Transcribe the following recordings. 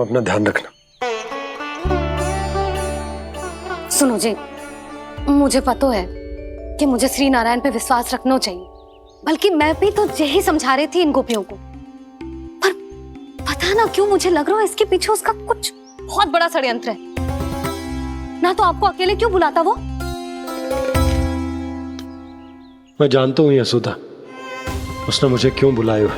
अपना ध्यान रखना। सुनो जी, मुझे पता है कि मुझे श्री नारायण पे विश्वास रखना चाहिए, बल्कि मैं भी तो यही समझा रही थी इन गोपियों को, पर पता ना क्यों मुझे लग रहा है इसके पीछे उसका कुछ बहुत बड़ा षड्यंत्र है। ना तो आपको अकेले क्यों बुलाता वो? मैं जानता हूँ यशोदा, उसने मुझे क्यों बुलाया,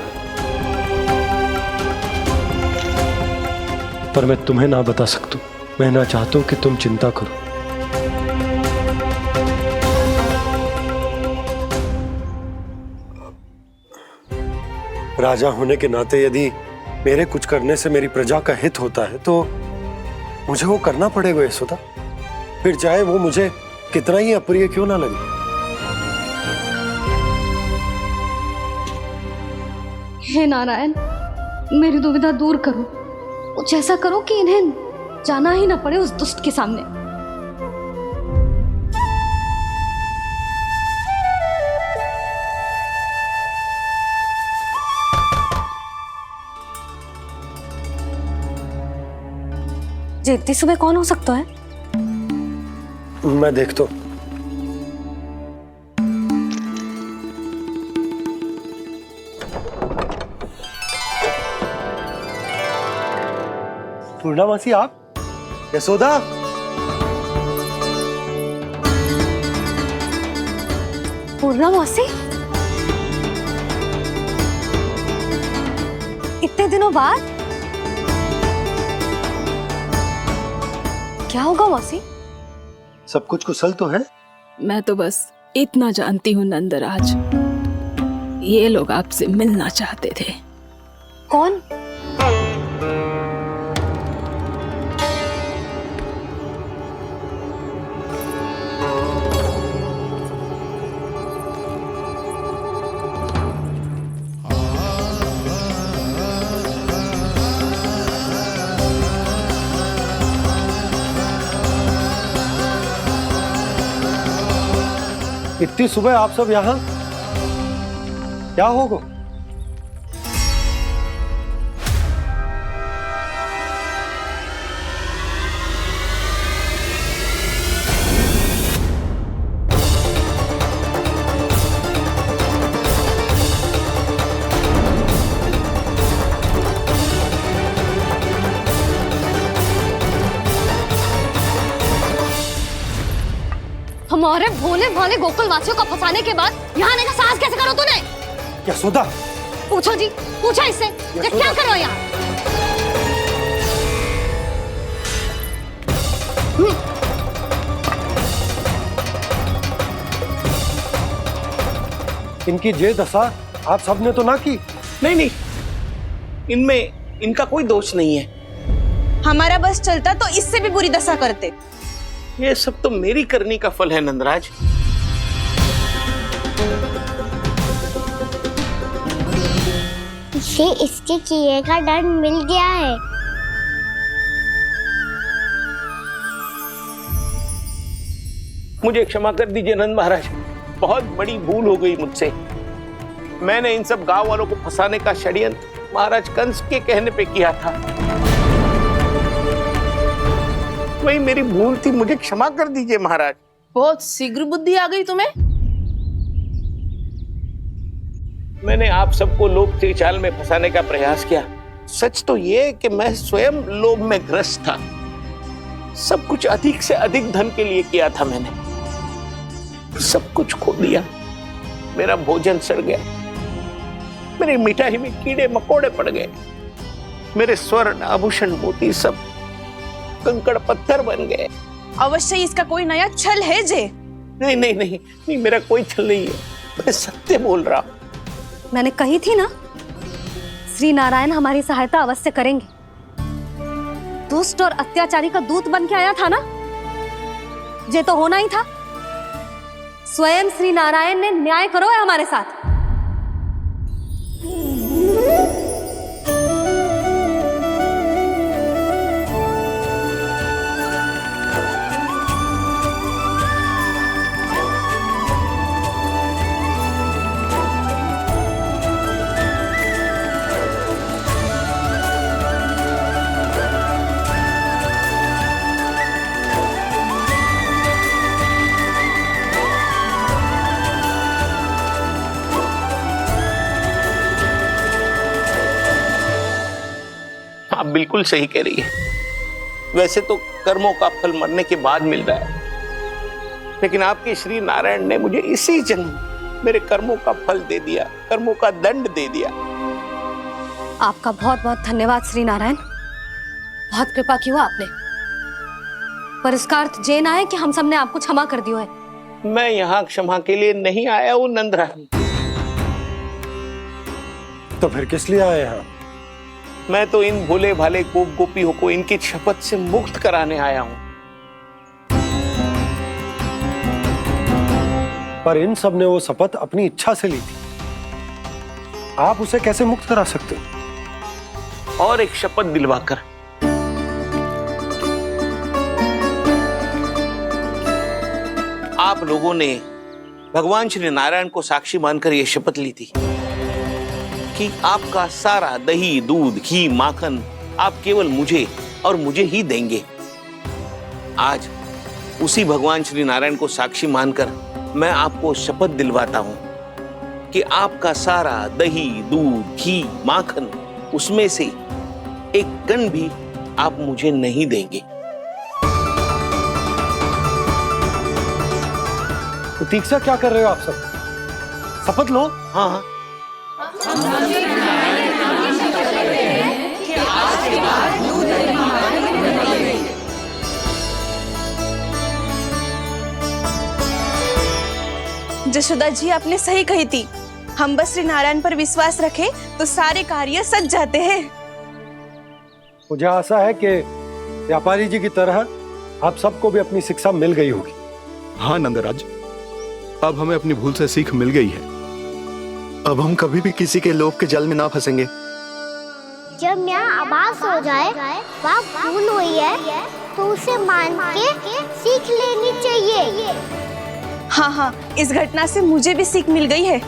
पर मैं तुम्हें ना बता सकता। मैं ना चाहता हूं कि तुम चिंता करो। राजा होने के नाते यदि मेरे कुछ करने से मेरी प्रजा का हित होता है तो मुझे वो करना पड़ेगा यशोदा, फिर चाहे वो मुझे कितना ही अप्रिय क्यों ना लगे। हे नारायण, मेरी दुविधा दूर करो। कुछ ऐसा करो कि इन्हें जाना ही ना पड़े उस दुष्ट के सामने। जी इतनी सुबह कौन हो सकता है? मैं देखता हूं। पूर्णामासी आप? यशोदा? पूर्णामासी? इतने दिनों बाद? क्या होगा मौसी? सब कुछ कुशल तो है? मैं तो बस इतना जानती हूँ नंदराज, ये लोग आपसे मिलना चाहते थे। कौन? इतनी सुबह आप सब यहाँ? क्या होगा? हमारे भोले भाले गोकुल वासियों को फंसाने के बाद यहाँ आने का साहस कैसे करो तूने? यशोदा! पूछो जी, पूछो इससे, ये क्या करो यहाँ? इनकी ये दशा आप सबने तो ना की? नहीं नहीं, इनमें इनका कोई दोष नहीं है। हमारा बस चलता तो इससे भी बुरी दशा करते। ये सब तो मेरी करनी का फल है नंदराज। इसे इसके किए का दंड मिल गया है। मुझे क्षमा कर दीजिए नंद महाराज, बहुत बड़ी भूल हो गई मुझसे। मैंने इन सब गांव वालों को फंसाने का षड्यंत्र महाराज कंस के कहने पे किया था। वही मेरी भूल थी, मुझे क्षमा कर दीजिए महाराज। बहुत शीघ्र बुद्धि आ गई तुम्हें। मैंने आप सबको लोभ के चाल में फंसाने का प्रयास किया। सच तो ये कि मैं स्वयं लोभ में ग्रस्त था। सब कुछ अधिक से अधिक धन के लिए किया था मैंने। सब कुछ खो दिया। मेरा भोजन सड़ गया, मेरी मिठाई में कीड़े मकोड़े पड़ गए, मेरे स्वर्ण आभूषण मोती सब कंकड़ पत्थर बन गए। अवश्य इसका कोई नया छल है जे। नहीं नहीं नहीं नहीं, मेरा कोई छल नहीं है, मैं सत्य बोल रहा हूं। मैंने कही थी ना, श्री नारायण हमारी सहायता अवश्य करेंगे। दुष्ट और अत्याचारी का दूत बन के आया था ना, ये तो होना ही था। स्वयं श्री नारायण ने न्याय करो है हमारे साथ। बिल्कुल सही कह रही है। वैसे तो कर्मों का फल मरने के बाद मिल रहा है, लेकिन आपके श्री नारायण ने मुझे इसी जन्म मेरे कर्मों का फल दे दिया, कर्मों का दंड दे दिया। आपका बहुत बहुत धन्यवाद श्री नारायण, बहुत कृपा की हो आपने। पर इसका अर्थ ये ना है कि हम सबने आपको क्षमा कर दियो है। मैं यहाँ क्षमा के लिए नहीं आया हूँ नंदरानी। तो फिर किस लिए आए हैं? मैं तो इन भोले भाले गोप गोपियों को इनकी शपथ से मुक्त कराने आया हूँ। पर इन सब ने वो शपथ अपनी इच्छा से ली थी, आप उसे कैसे मुक्त करा सकते हो? और एक शपथ दिलवाकर। आप लोगों ने भगवान श्री नारायण को साक्षी मानकर यह शपथ ली थी कि आपका सारा दही, दूध, घी, माखन आप केवल मुझे और मुझे ही देंगे। आज उसी भगवान श्री नारायण को साक्षी मानकर मैं आपको शपथ दिलवाता हूं कि आपका सारा दही, दूध, घी, माखन, उसमें से एक कण भी आप मुझे नहीं देंगे। प्रतीक्षा क्या कर रहे हो आप सब? शपथ लो। हाँ हाँ, जशोदा जी, आपने सही कही थी। हम बस श्री नारायण पर विश्वास रखें तो सारे कार्य सज जाते हैं। मुझे आशा है कि व्यापारी जी की तरह आप सबको भी अपनी शिक्षा मिल गई होगी। हाँ नंदराज, अब हमें अपनी भूल से सीख मिल गई है। अब हम कभी भी किसी के लोभ के जल में ना फंसेंगे। जब यहाँ आभास हो जाए वहाँ भूल हुई है तो उसे मान के सीख लेनी चाहिए। हाँ हाँ, इस घटना से मुझे भी सीख मिल गई है।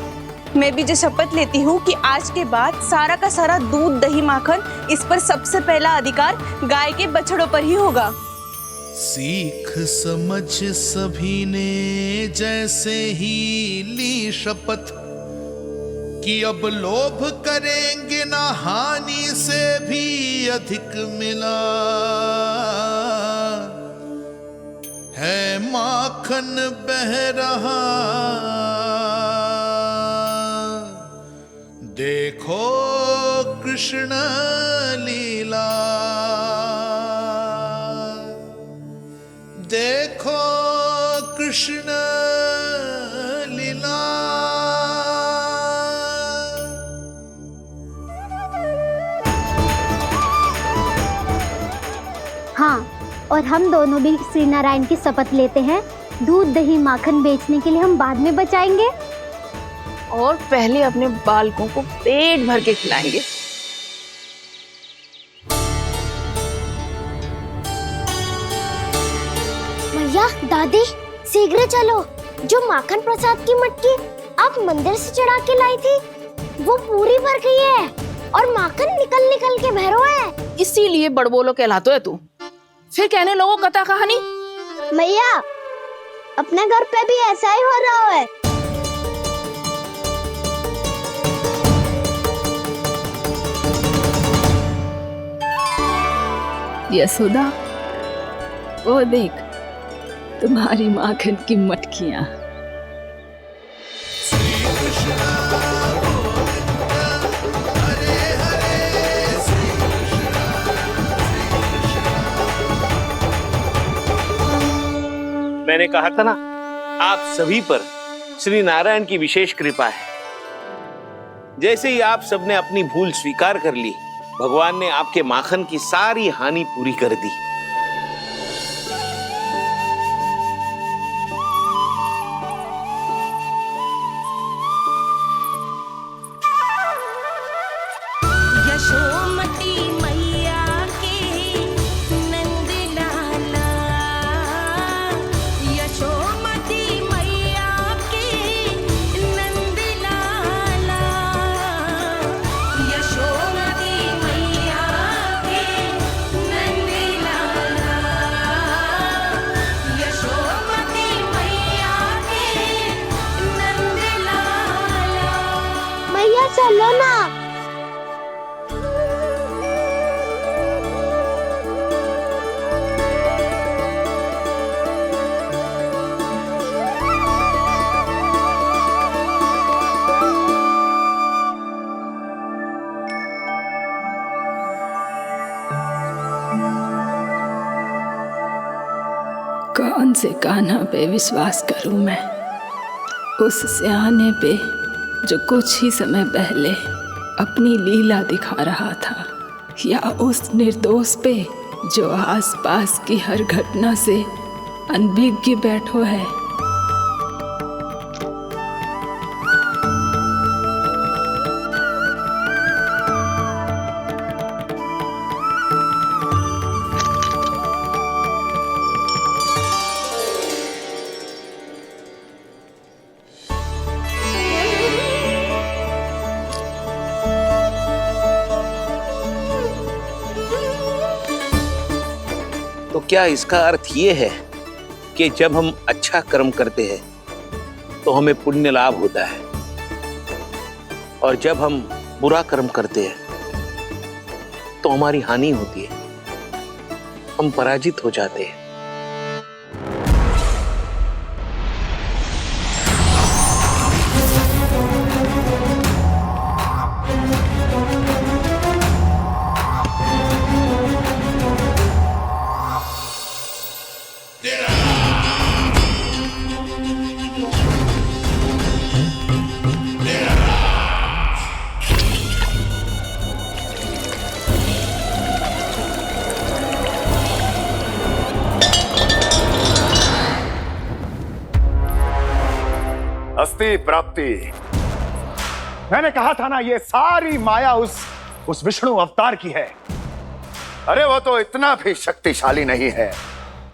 मैं भी जो शपथ लेती हूँ कि आज के बाद सारा का सारा दूध, दही, माखन, इस पर सबसे पहला अधिकार गाय के बछड़ों पर ही होगा। सीख समझ सभी ने जैसे ही ली शपथ कि अब लोभ करेंगे ना हानि से भी अधिक मिला है, माखन बह रहा देखो कृष्ण लीला, देखो कृष्ण लीला। हाँ, और हम दोनों भी श्री नारायण की शपथ लेते हैं, दूध, दही, माखन बेचने के लिए हम बाद में बचाएंगे और पहले अपने बालकों को पेट भर के खिलाएंगे। भैया, दादी, शीघ्र चलो। जो माखन प्रसाद की मटकी आप मंदिर से चढ़ा के लाई थी वो पूरी भर गई है और माखन निकल निकल के बह रहा है। इसीलिए बड़बोलो कहलाते है तू। फिर कहने लोगों कथा कहानी। भैया, अपने घर पे भी ऐसा ही हो रहा है। यशोदा, वो देख तुम्हारी माखन की मटकियां। मैंने कहा था ना, आप सभी पर श्री नारायण की विशेष कृपा है। जैसे ही आप सबने अपनी भूल स्वीकार कर ली, भगवान ने आपके माखन की सारी हानि पूरी कर दी। यशोमती मैया के नंद लाला, यशोमती मैया के नंद लाला, यशोमती मैया के नंद लाला। कौन से कान्हा पे विश्वास करूं मैं? उस सियाने पे जो कुछ ही समय पहले अपनी लीला दिखा रहा था, या उस निर्दोष पे जो आसपास की हर घटना से अनभिज्ञ बैठो है? तो क्या इसका अर्थ ये है कि जब हम अच्छा कर्म करते हैं तो हमें पुण्य लाभ होता है, और जब हम बुरा कर्म करते हैं तो हमारी हानि होती है, हम पराजित हो जाते हैं? अस्ति प्राप्ति। मैंने कहा था ना, ये सारी माया उस विष्णु अवतार की है। अरे वो तो इतना भी शक्तिशाली नहीं है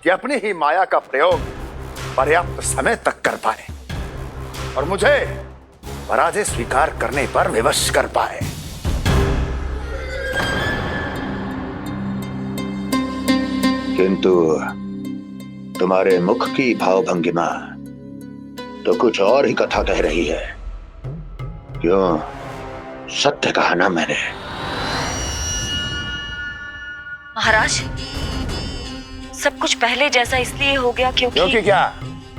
कि अपनी ही माया का प्रयोग पर्याप्त समय तक कर पाए और मुझे पराजय स्वीकार करने पर विवश कर पाए। किंतु तुम्हारे मुख की भावभंगिमा तो कुछ और ही कथा कह रही है। क्यों? सत्य कहा ना मैंने। महाराज, सब कुछ पहले जैसा इसलिए हो गया क्योंकि क्या?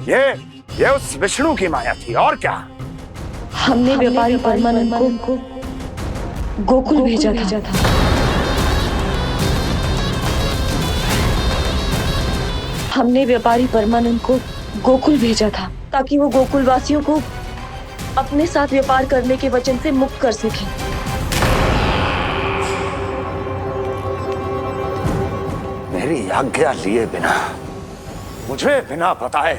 ये उस विष्णु की माया थी, और क्या? हमने व्यापारी परमानंद को गोकुल भेजा था। हमने व्यापारी परमानंद को गोकुल भेजा था ताकि वो गोकुल वासियों को अपने साथ व्यापार करने के वचन से मुक्त कर सके। मेरी आज्ञा लिए बिना, मुझे बिना बताए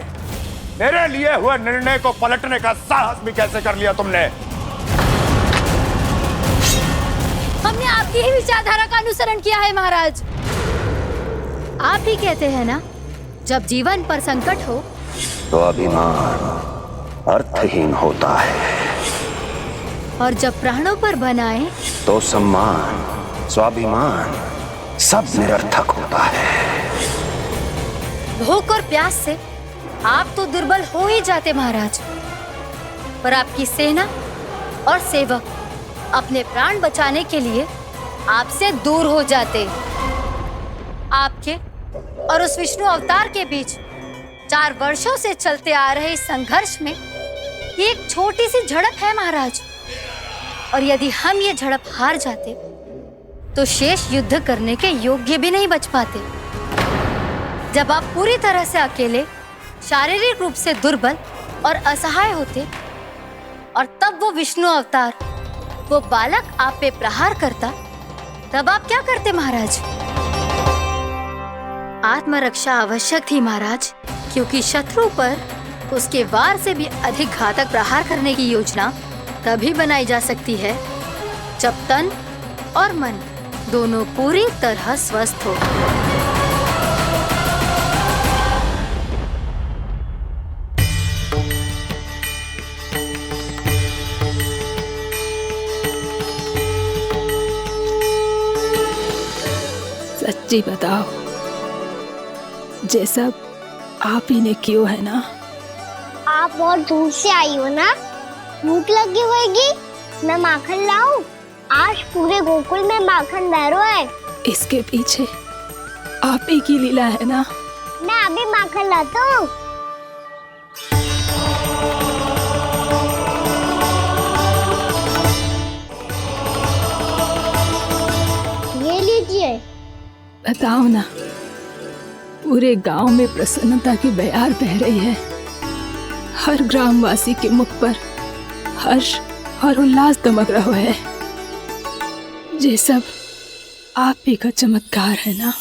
मेरे लिए हुए निर्णय को पलटने का साहस भी कैसे कर लिया तुमने? हमने आपकी ही विचारधारा का अनुसरण किया है महाराज। आप ही कहते हैं ना, जब जीवन पर संकट हो तो अभिमान अर्थहीन होता है, और जब प्राणों पर बनाए तो सम्मान स्वाभिमान सब निरर्थक होता है। भूख और प्यास से आप तो दुर्बल हो ही जाते महाराज, पर आपकी सेना और सेवक अपने प्राण बचाने के लिए आपसे दूर हो जाते। आपके और उस विष्णु अवतार के बीच 4 वर्षों से चलते आ रहे इस संघर्ष में ये एक छोटी सी झड़प है महाराज, और यदि हम ये झड़प हार जाते तो शेष युद्ध करने के योग्य भी नहीं बच पाते। जब आप पूरी तरह से अकेले, शारीरिक रूप से दुर्बल और असहाय होते, और तब वो विष्णु अवतार, वो बालक आप पे प्रहार करता, तब आप क्या करते महाराज? आत्मरक्षा आवश्यक थी महाराज, क्योंकि शत्रु पर उसके वार से भी अधिक घातक प्रहार करने की योजना तभी बनाई जा सकती है जब तन और मन दोनों पूरी तरह स्वस्थ हो। सच्ची बताओ, ये सब आप ही ने क्यों है ना? आप बहुत दूर से आई हो ना, भूख लगी होगी। मैं माखन लाऊं? आज पूरे गोकुल में माखन बह रहा है। इसके पीछे आप ही की लीला है ना? मैं अभी माखन लाता हूँ। ये लीजिए। बताओ ना, पूरे गांव में प्रसन्नता की बयार बह रही है। हर ग्रामवासी के मुख पर हर्ष और उल्लास दमक रहा है। ये सब आप ही का चमत्कार है ना।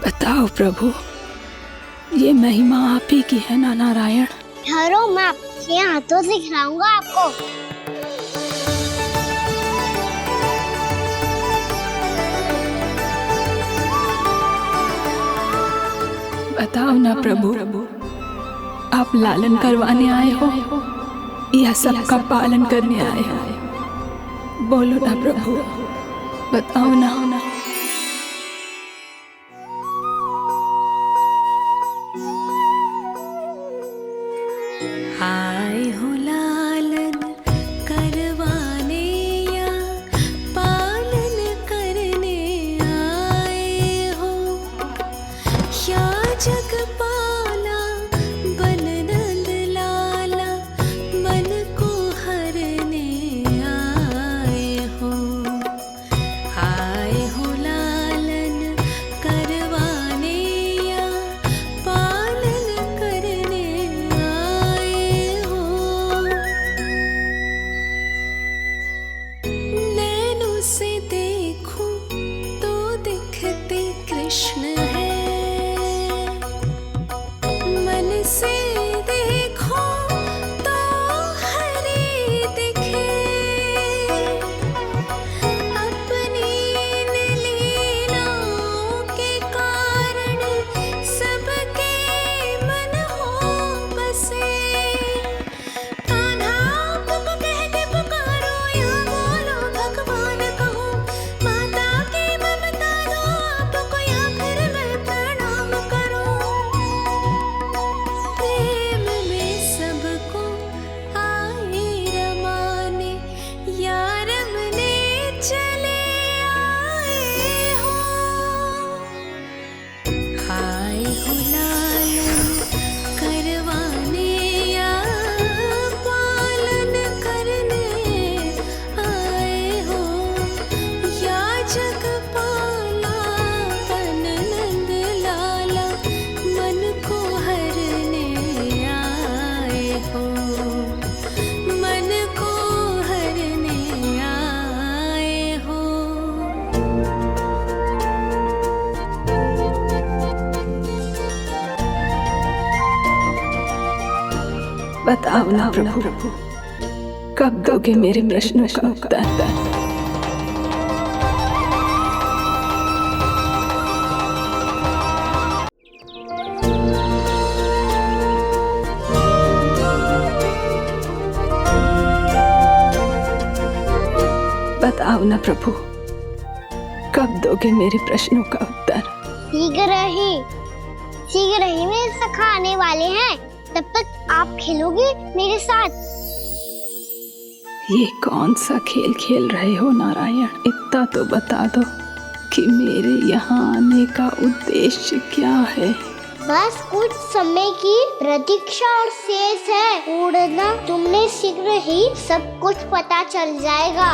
बताओ प्रभु, ये महिमा आप ही की है ना नारायण। ठहरो, मैं आपके हाथों से खिलाऊंगा आपको। बताओ ना प्रभु, आप लालन करवाने आए हो या सबका पालन करने आए हो? बोलो ना प्रभु, बताओ ना। आए हो लालन करवाने या पालन करने आए हो, या जगपाला बन नंद लाला मन को हरने आए हो। आए हो लालन करवाने या पालन करने आए हो। नैनों से देखूं तो दिखते कृष्ण है, मन से देखो तो हरि दिखे। अपनी इन लीलाओं के कारण सबके मन हो बसे। कान्हा आपको कह के पुकारो या बोलो भगवान कहो, माता की ममता दो आपको या फिर मैं प्रणाम करूं। प्रेम में सबको आए रमाने, या रमने चले आए हो। आए हो लालन करवाने या पालन करने आए हो, या जगपाला बन नंद लाला मन को हरने आए हो। मन को हरने आए हो। बताओ ना प्रभु, कब दोगे मेरे प्रश्नों का उत्तर? बताओ ना प्रभु, कब दोगे मेरे प्रश्नों का उत्तर? शीघ्र ही मेरे सखा आने वाले हैं, तब तक आप खेलोगे मेरे साथ। ये कौन सा खेल खेल रहे हो नारायण? इतना तो बता दो कि मेरे यहाँ आने का उद्देश्य क्या है। बस कुछ समय की प्रतीक्षा और शेष है। उड़ना तुमने शीघ्र ही सब कुछ पता चल जाएगा।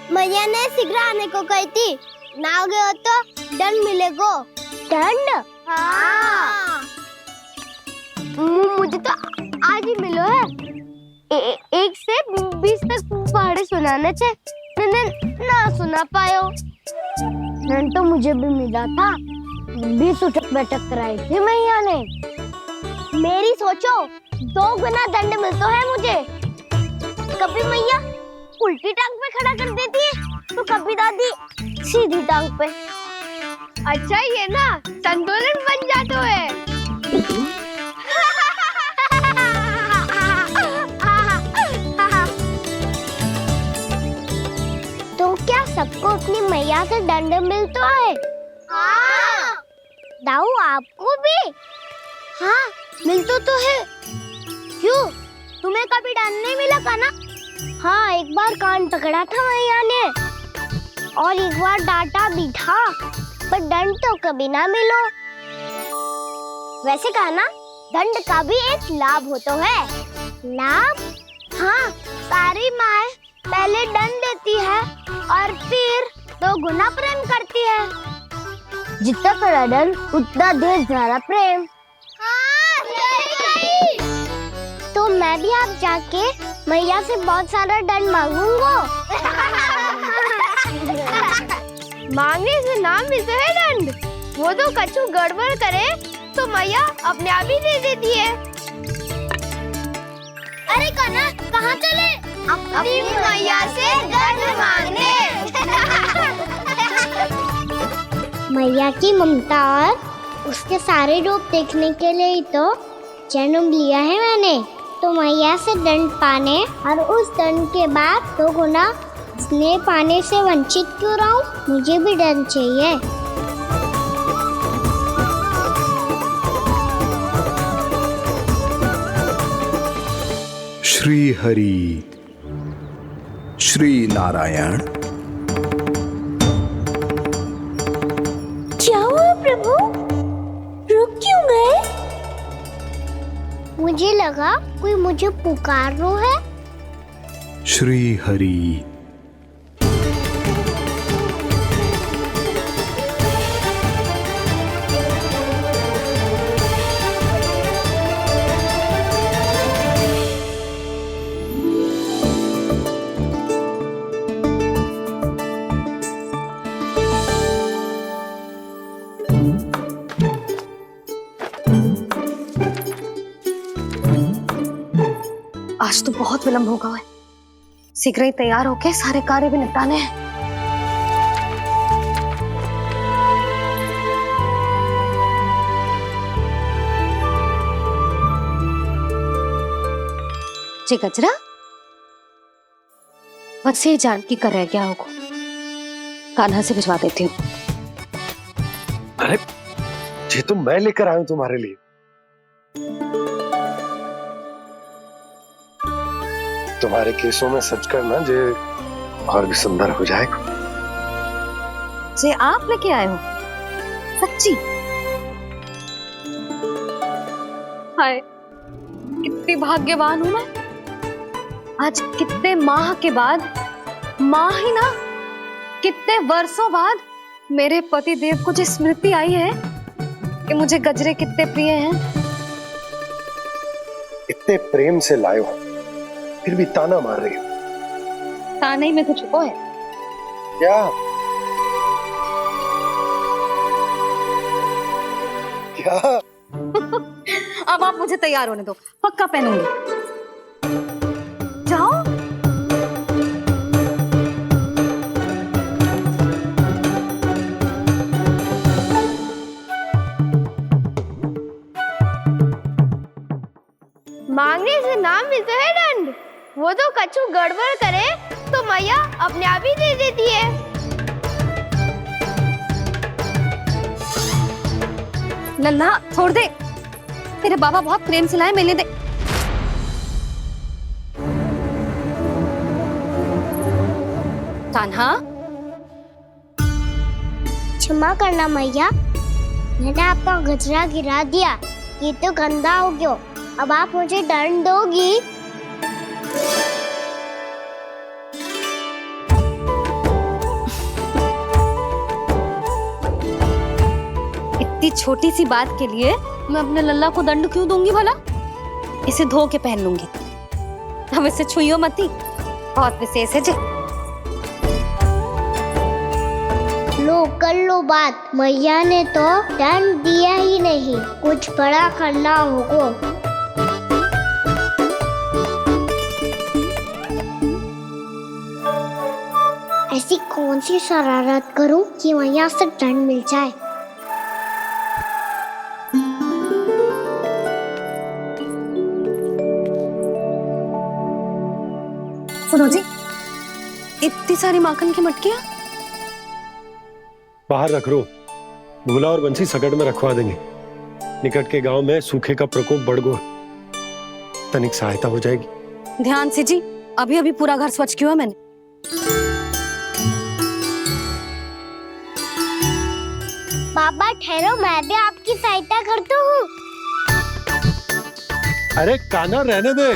मैया ने शीघ्र आने को कही थी, ना आ गए हो तो दंड मिलेगा। दंड? हाँ। मुझे तो आज ही मिलो है। 1 से 20 तक पहाड़े सुनाने थे, ना सुना पायो। दंड तो मुझे भी मिला था, 20 उठक बैठक कराई थी मैया ने। मेरी सोचो 2 गुना दंड मिलता है मुझे। कभी मैया उल्टी टांग पे खड़ा कर देती है, तो कभी दादी सीधी टांग पे। अच्छा ये ना संतुलन बन जाता है। भी? हाँ, मिलता तो है। क्यों? तुम्हें कभी दंड नहीं मिला कान्हा? हाँ, एक बार कान पकड़ा था मैया ने और एक बार डांटा भी था, पर दंड तो कभी ना मिलो। वैसे कान्हा, दंड का भी एक लाभ होता है। लाभ? हाँ, सारी माँ पहले दंड देती है और फिर 2 गुना प्रेम करती है। जितना बड़ा दंड उतना ढेर सारा प्रेम। हाँ, सही। तो मैं भी आप जाके मैया से बहुत सारा दंड मांगूंगा। मांगने से ना मिलता है दंड। वो तो कछु गड़बड़ करे तो मैया अपने आप ही दे देती है। अरे कान्हा, कहाँ चले? अपनी मैया से दंड मांगने। मैया की ममता और उसके सारे रूप देखने के लिए ही तो जन्म लिया है मैंने। तो मैया से दंड पाने और उस दंड के बाद 2 गुना स्नेह पाने से वंचित क्यों रहूं? मुझे भी दंड चाहिए। श्री हरि श्री नारायण। क्या हुआ प्रभु? रुक क्यों गए? मुझे लगा कोई मुझे पुकार रहा है। श्री हरि। आज तो बहुत विलंब होगा है। शीघ्र ही तैयार होके सारे कार्य भी निपटाने हैं। जी गजरा, बस ये जानकी कर रह गया होगा। कान्हा से भिजवा देती हूँ। अरे ये तो मैं लेकर आया हूं तुम्हारे लिए। तुम्हारे केसों में सच करना जे और भी सुंदर हो जाएगा। जे आप लेके आए हो? सच्ची? हाय, कितनी भाग्यवान हूं मैं। आज कितने माह के बाद, माह ही ना, कितने वर्षों बाद मेरे पति देव को जो स्मृति आई है कि मुझे गजरे कितने प्रिय हैं। इतने प्रेम से लाए हो, फिर भी ताना मार रही हो। ताने में कुछ छुपो है क्या? क्या? अब आप मुझे तैयार होने दो, पक्का पहनूंगी। जाओ। मांगने से ना मिलता है दंड। वो तो कछु गड़बड़ करे तो मैया अपने आप ही दे देती है। नन्हा, छोड़ दे। तेरे बाबा बहुत प्रेम से लाए, मिलने दे। कान्हा, क्षमा करना मैया, मैंने आपका गजरा गिरा दिया। ये तो गंदा हो गया। अब आप मुझे दंड दोगी? इतनी छोटी सी बात के लिए मैं अपने लल्ला को दंड क्यों दूंगी भला? इसे धो के पहन लूंगी। अब इसे छुइयो मती, बहुत विशेष है जी। लो कर लो बात। मैया ने तो दंड दिया ही नहीं, कुछ बड़ा करना होगा। ऐसी कौन सी शरारत करूं कि मैया से दंड मिल जाए? सुनो जी, इतनी सारी माखन की मटकियां बाहर रख रो, भूला और बंसी सकट में रखवा देंगे। निकट के गांव में सूखे का प्रकोप बढ़ गो, तनिक सहायता हो जाएगी। ध्यान से जी, अभी अभी पूरा घर स्वच्छ किया है मैंने। पापा ठहरो, मैं भी आपकी सहायता करता हूँ। अरे कान्हा रहने दे।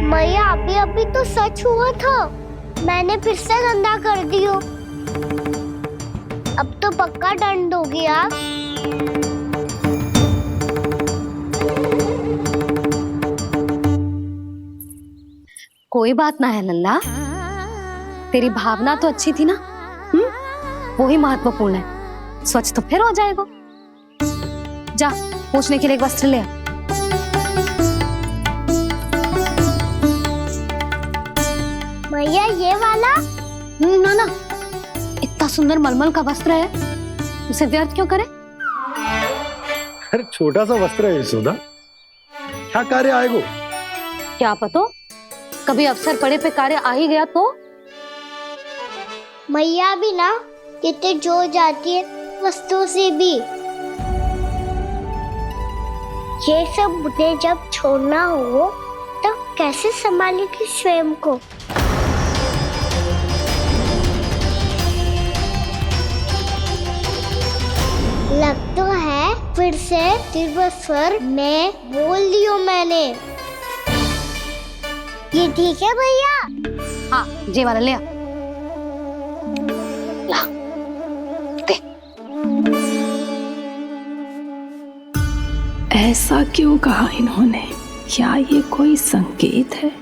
मैया अभी अभी तो सच हुआ था, मैंने फिर से गंदा कर दियो। अब तो पक्का दंड दोगी आप। कोई बात ना है लल्ला, तेरी भावना तो अच्छी थी ना, वही महत्वपूर्ण है। स्वच्छ तो फिर हो जाएगा। जा पूछने के लिए एक वस्त्र ले आ। भैया ये वाला? ना ना, इतना सुंदर मलमल का वस्त्र है, उसे व्यर्थ क्यों करे? अरे छोटा सा वस्त्र है यशोदा, क्या कार्य आएगो? क्या पता, कभी अवसर पड़े पे कार्य आ ही गया तो। मैया भी ना कितने जो जाती है वस्तुओं से भी। ये सब मुझे जब छोड़ना हो तो कैसे संभालेगी स्वयं को? लग तो है फिर से तिरस्वर में बोल दियो मैंने। ये ठीक है भैया? हाँ, ये वाला ले आ। ला, दे। ऐसा क्यों कहा इन्होंने? क्या ये कोई संकेत है?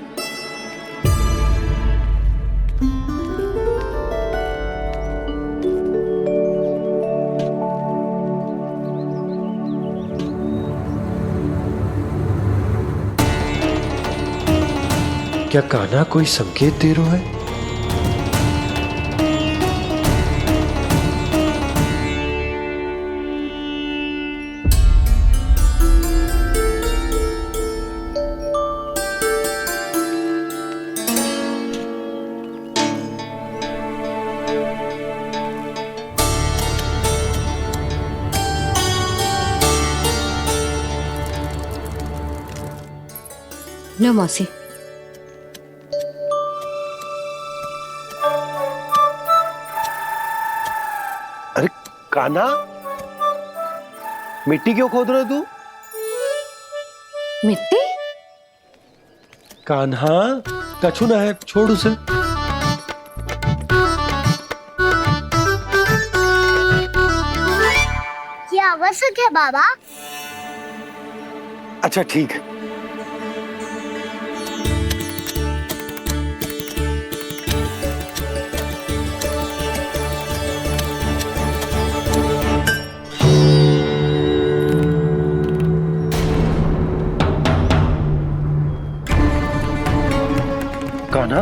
क्या कान्हा कोई संकेत दे रहा है? लो मौसी। अरे कान्हा, मिट्टी क्यों खोद रहे तू? मिट्टी? कान्हा, कछु ना है, छोड़ उसे। ये आवश्यक है बाबा। अच्छा ठीक है। कान्हा,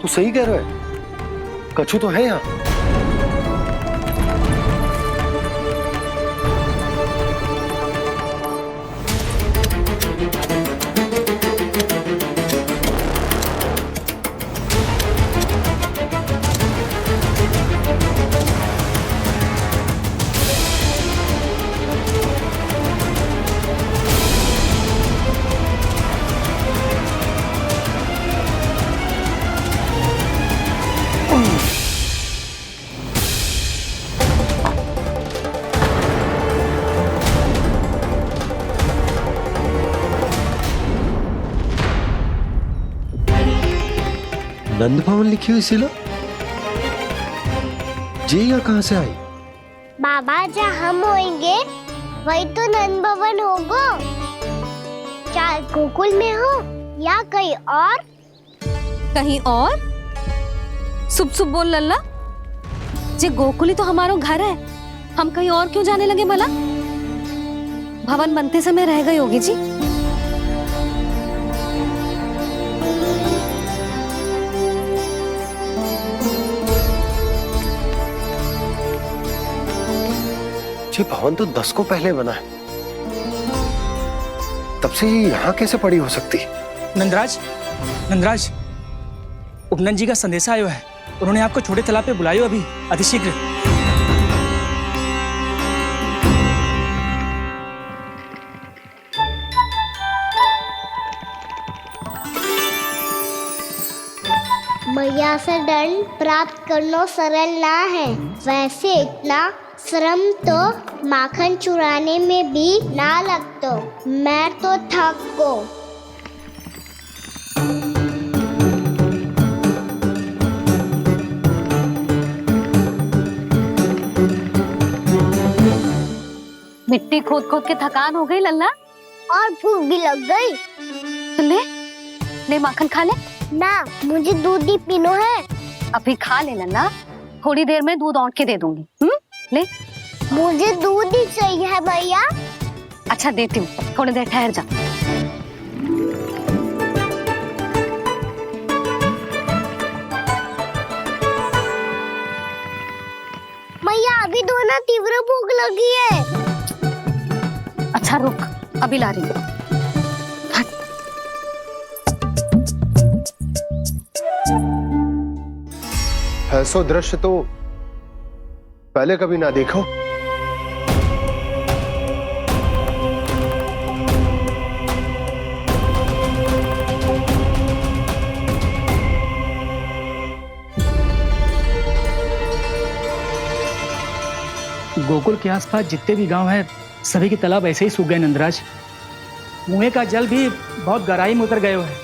तू सही कह रहा है, कछु तो है यहाँ। नंद भवन लिखी हुई सिला, जी या कहां से आई? बाबा जहाँ हम होंगे वही तो नंद भवन होगा। चाहे गोकुल में हो या कहीं और। कहीं और? सुब सुब बोल लल्ला, जे गोकुल ही तो हमारा घर है, हम कहीं और क्यों जाने लगे भला? भवन बनते समय रह गई होगी जी। ये भवन तो 10 को पहले बना है, तब से ये यहाँ कैसे पड़ी हो सकती? नंदराज, नंदराज, उपनंद जी का संदेशा आयो है। उन्होंने आपको छोटे तालाब पे बुलायो अभी अतिशीघ्र। मैया से दंड प्राप्त करना सरल ना है। वैसे इतना श्रम तो माखन चुराने में भी ना लगतो। मैं तो थक गो। मिट्टी खोद खोद के थकान हो गई लल्ला, और भूख भी लग गई। तो ले ले माखन खा ले। ना, मुझे दूध ही पीनो है। अभी खा ले लल्ला, थोड़ी देर में दूध औंट के दे दूंगी। ले। मुझे दूध ही चाहिए है भैया। अच्छा देती हूँ, थोड़ी देर ठहर जा। मैया अभी दोनों तीव्र भूख लगी है। अच्छा रुक, अभी ला रही हूँ। ऐसा दृश्य तो पहले कभी ना देखो। गोकुल के आसपास जितने भी गांव हैं, सभी के तालाब ऐसे ही सूख गए नंदराज। मुँह का जल भी बहुत गहराई में उतर गए है,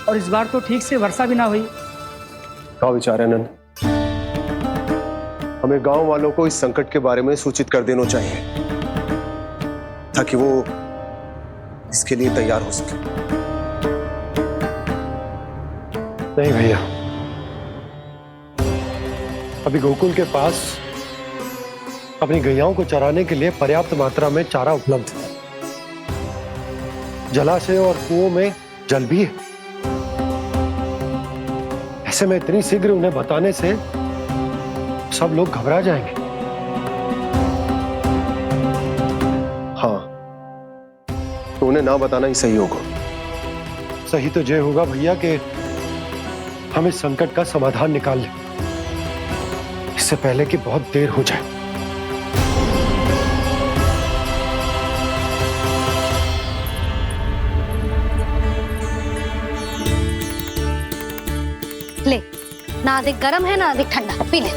और इस बार तो ठीक से वर्षा भी ना हुई। क्या विचार है नंद? हमें गांव वालों को इस संकट के बारे में सूचित कर देना चाहिए, ताकि वो इसके लिए तैयार हो सके। नहीं भैया, अभी गोकुल के पास अपनी गैयाओं को चराने के लिए पर्याप्त मात्रा में चारा उपलब्ध है। जलाशय और कुओं में जल भी है। ऐसे में इतनी शीघ्र उन्हें बताने से सब लोग घबरा जाएंगे। हाँ, तो उन्हें ना बताना ही सही होगा। सही तो ये होगा भैया कि हम इस संकट का समाधान निकाल लें, इससे पहले कि बहुत देर हो जाए। ले, ना अधिक गर्म है ना अधिक ठंडा, पी ले।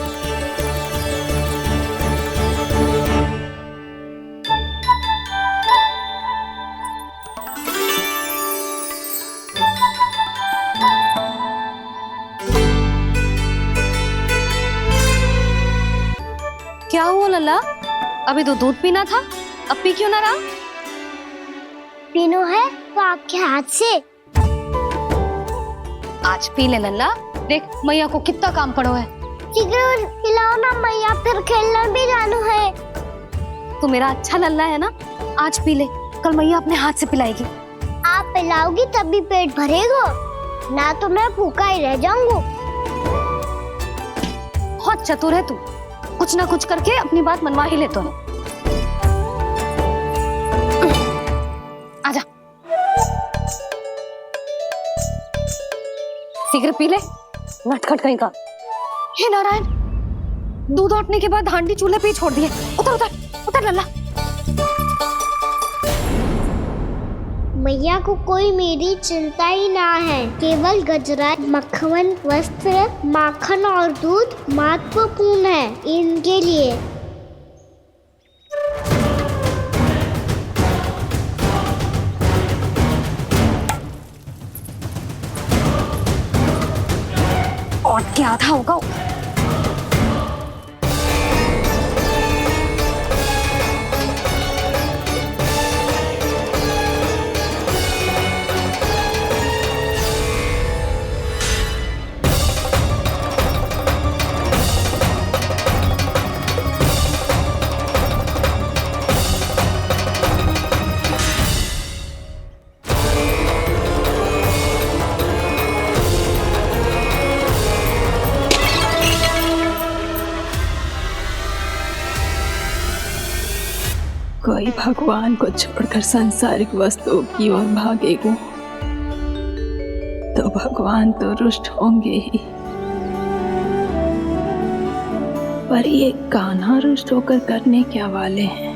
क्या हुआ लल्ला? अभी तो दूध पीना था, अब पी क्यों ना रहा? पीनो है तो आपके हाथ से। आज पी ले लल्ला, देख मैया को कितना काम पड़ो है। शीघ्र खिलाओ ना मैया, फिर खेलने भी जानो है। तू मेरा अच्छा लल्ला है ना, आज पी ले, कल मैया अपने हाथ से पिलाएगी। आप पिलाओगी तभी पेट भरेगा, ना तो मैं भूखा ही रह जाऊंगा। बहुत चतुर है तू, कुछ ना कुछ करके अपनी बात मनवा ही लेता है। आजा, शीघ्र पी ले, नटखट कहीं का। हे नारायण, दूध औटने के बाद हांडी चूल्हे पे ही छोड़ दिए। उतर उतर उतर लल्ला। मैया को कोई मेरी चिंता ही ना है। केवल गजरा, मक्खन, वस्त्र, माखन और दूध महत्वपूर्ण है इनके लिए। और क्या था होगा? कोई भगवान को छोड़कर सांसारिक वस्तुओं की ओर भागेगा तो भगवान तो रुष्ट होंगे ही, पर ये कान्हा रुष्ट होकर करने क्या वाले हैं?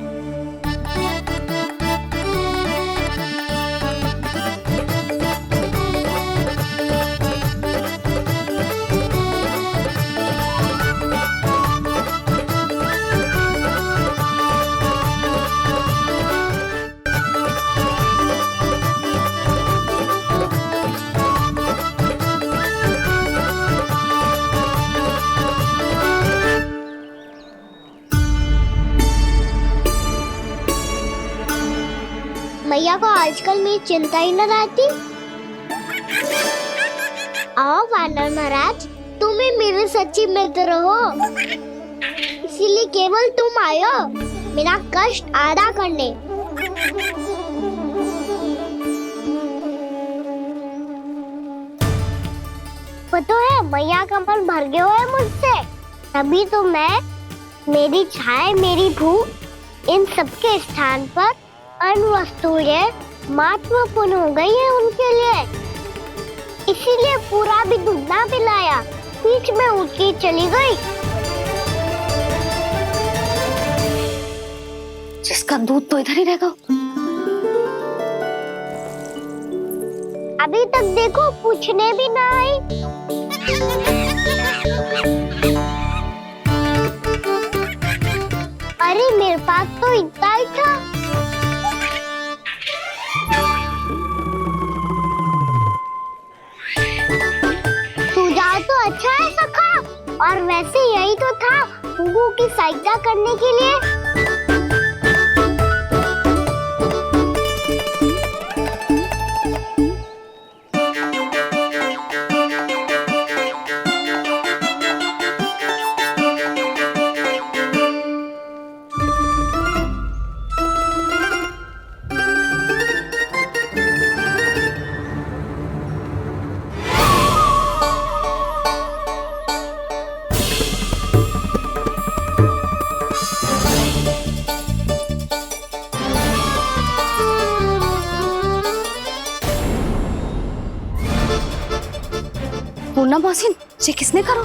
मैया को आजकल मेरी चिंता ही न रहती। आओ वानर महाराज, तुम ही मेरे सच्ची मित्र हो, इसीलिए केवल तुम आयो मेरा कष्ट आधा करने। पता है मैया का मन भर गया है मुझसे, तभी तो मैं, मेरी छाया, मेरी भूख, इन सबके स्थान पर अन्य वस्तुएं महत्वपूर्ण हो गई है उनके लिए, इसीलिए पूरा भी दूध ना पिलाया, बीच में उठ के चली गई। जिसका दूध तो इधर ही रहेगा। अभी तक देखो पूछने भी ना आई। अरे मेरे पास तो इतना ही था। सुझाव तो अच्छा है सखा, और वैसे यही तो था गुगु की सहायता करने के लिए। पूर्णा मौसी, ये किसने करो?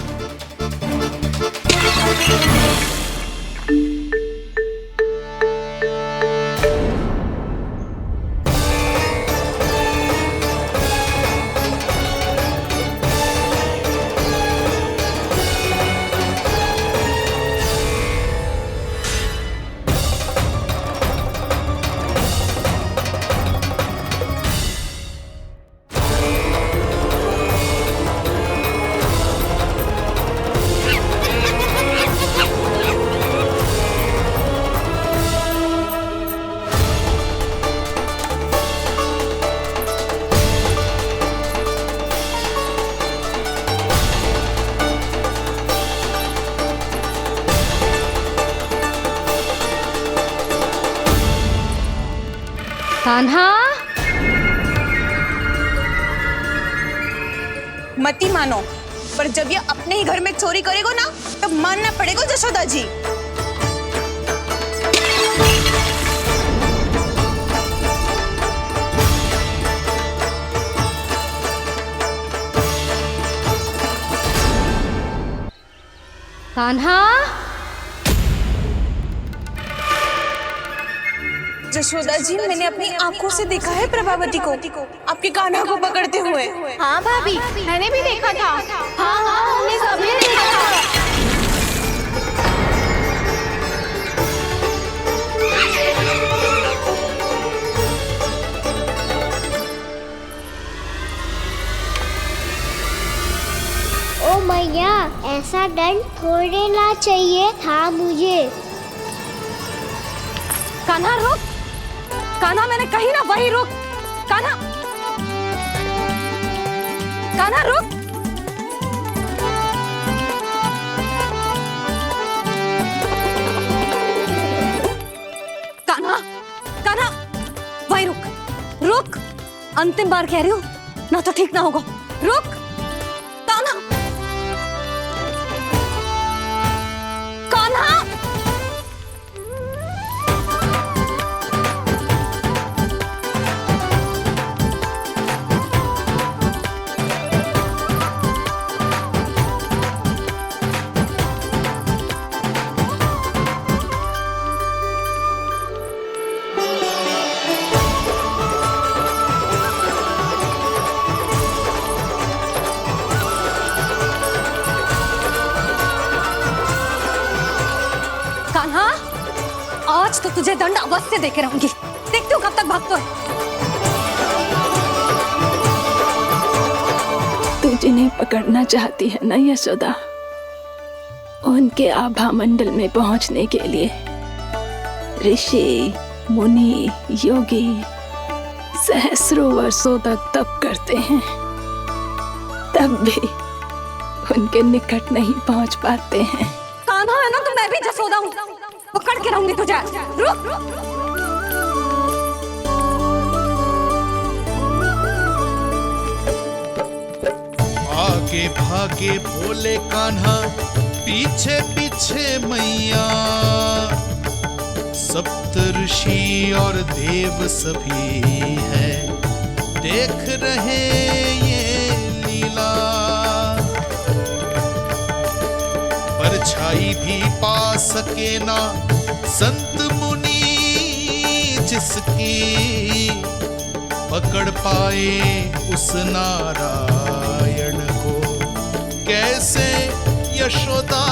कान्हा, मती मानो, पर जब ये अपने ही घर में चोरी करेगा ना, तब मानना पड़ेगा जशोदा जी। कान्हा, जशोदा जी, मैंने अपनी आंखों से देखा है प्रभावती को आपके कान्हा को पकड़ते हुए। हाँ भाभी, मैंने भी देखा था। हाँ हाँ, हमने सभी देखा था। ओ मैया, ऐसा दंड थोड़े ना चाहिए था मुझे। कान्हा रुक, कान्हा मैंने कही ना वही रुक। कान्हा, कान्हा रुक। कान्हा, कान्हा वही रुक, रुक। अंतिम बार कह रही हूँ, ना तो ठीक ना होगा। रुक कान्हा, कान्हा। आज तो तुझे दंड अवश्य देके रहूंगी। देखती हूँ कब तक भागता है। तू जिन्हें पकड़ना चाहती है ना यशोदा, उनके आभा मंडल में पहुंचने के लिए ऋषि, मुनि, योगी सहस्रों वर्षों तक तप करते हैं, तब भी उनके निकट नहीं पहुंच पाते हैं। कान्हा है ना तो मैं भी जसोदा हूँ, पकड़ के रहूंगी तुझे। रुक। आगे भागे भोले कान्हा, पीछे पीछे मैया, सप्त ऋषि और देव सभी हैं, देख रहे ये लीला। परछाई भी पा सके ना संत मुनि जिसकी, पकड़ पाए उस नारायण को कैसे यशोदा